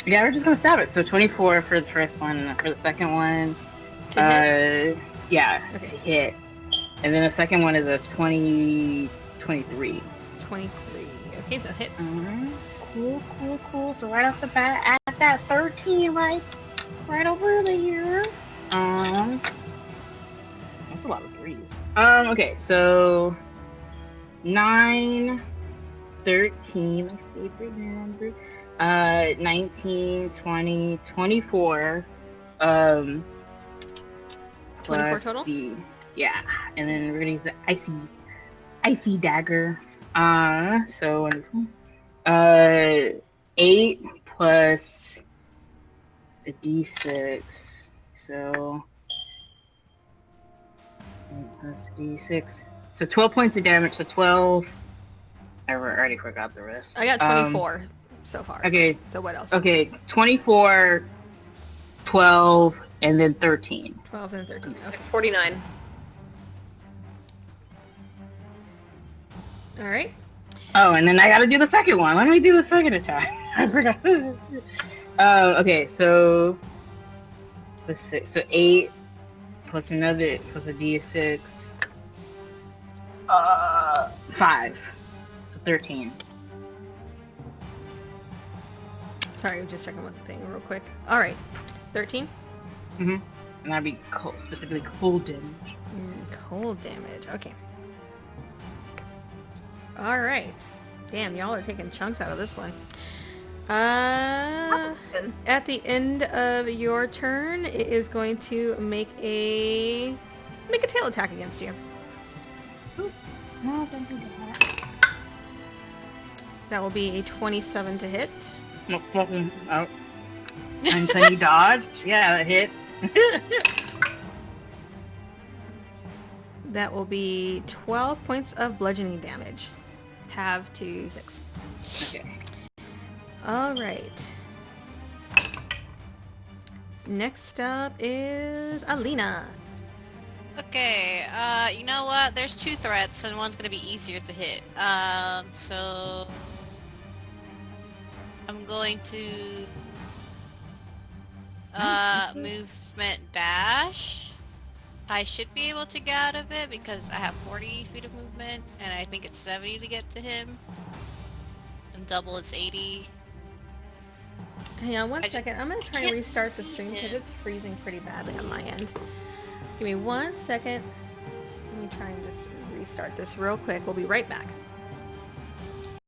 yeah, we're just gonna stab it. So 24 for the first one, and for the second one, To hit? yeah, Okay. to hit. And then the second one is a 23. 23. Okay, that hits. Alright, cool. So right off the bat, got that 13 right over there. That's a lot of threes. Okay, so 9, 13, my favorite number. 19, 20, 24. 24 total? Yeah, and then we're gonna use the icy dagger. So wonderful. 8 plus a d6. So 8 plus d6. So 12 points of damage. So 12. I already forgot the rest. I got 24 so far. Okay. So what else? Okay, 24, 12, and then 13. 12 and 13. Okay. 49. All right. Oh, and then I gotta do the second one. Let me do the second attack. I forgot. Okay, so let's see. So 8 plus a d6. 5. So 13. Sorry, I'm just checking with the thing real quick. All right. 13? Mm-hmm. And that'd be cold, specifically cold damage. Cold damage. Okay. All right. Damn, y'all are taking chunks out of this one. At the end of your turn, it is going to make a tail attack against you. No, don't do that. That will be a 27 to hit. No, fucking out. And can you dodge? Yeah, that hits. That will be 12 points of bludgeoning damage. Halve to 6. Okay. All right. Next up is Alina. Okay, you know what? There's 2 threats, and one's gonna be easier to hit. So I'm going to movement dash. I should be able to get out of it because I have 40 feet of movement, and I think it's 70 to get to him. And double, it's 80. Hang on one second. I'm going to try and can't restart the see stream because him. it's freezing pretty badly on my end. Give me 1 second. Let me try and just restart this real quick. We'll be right back.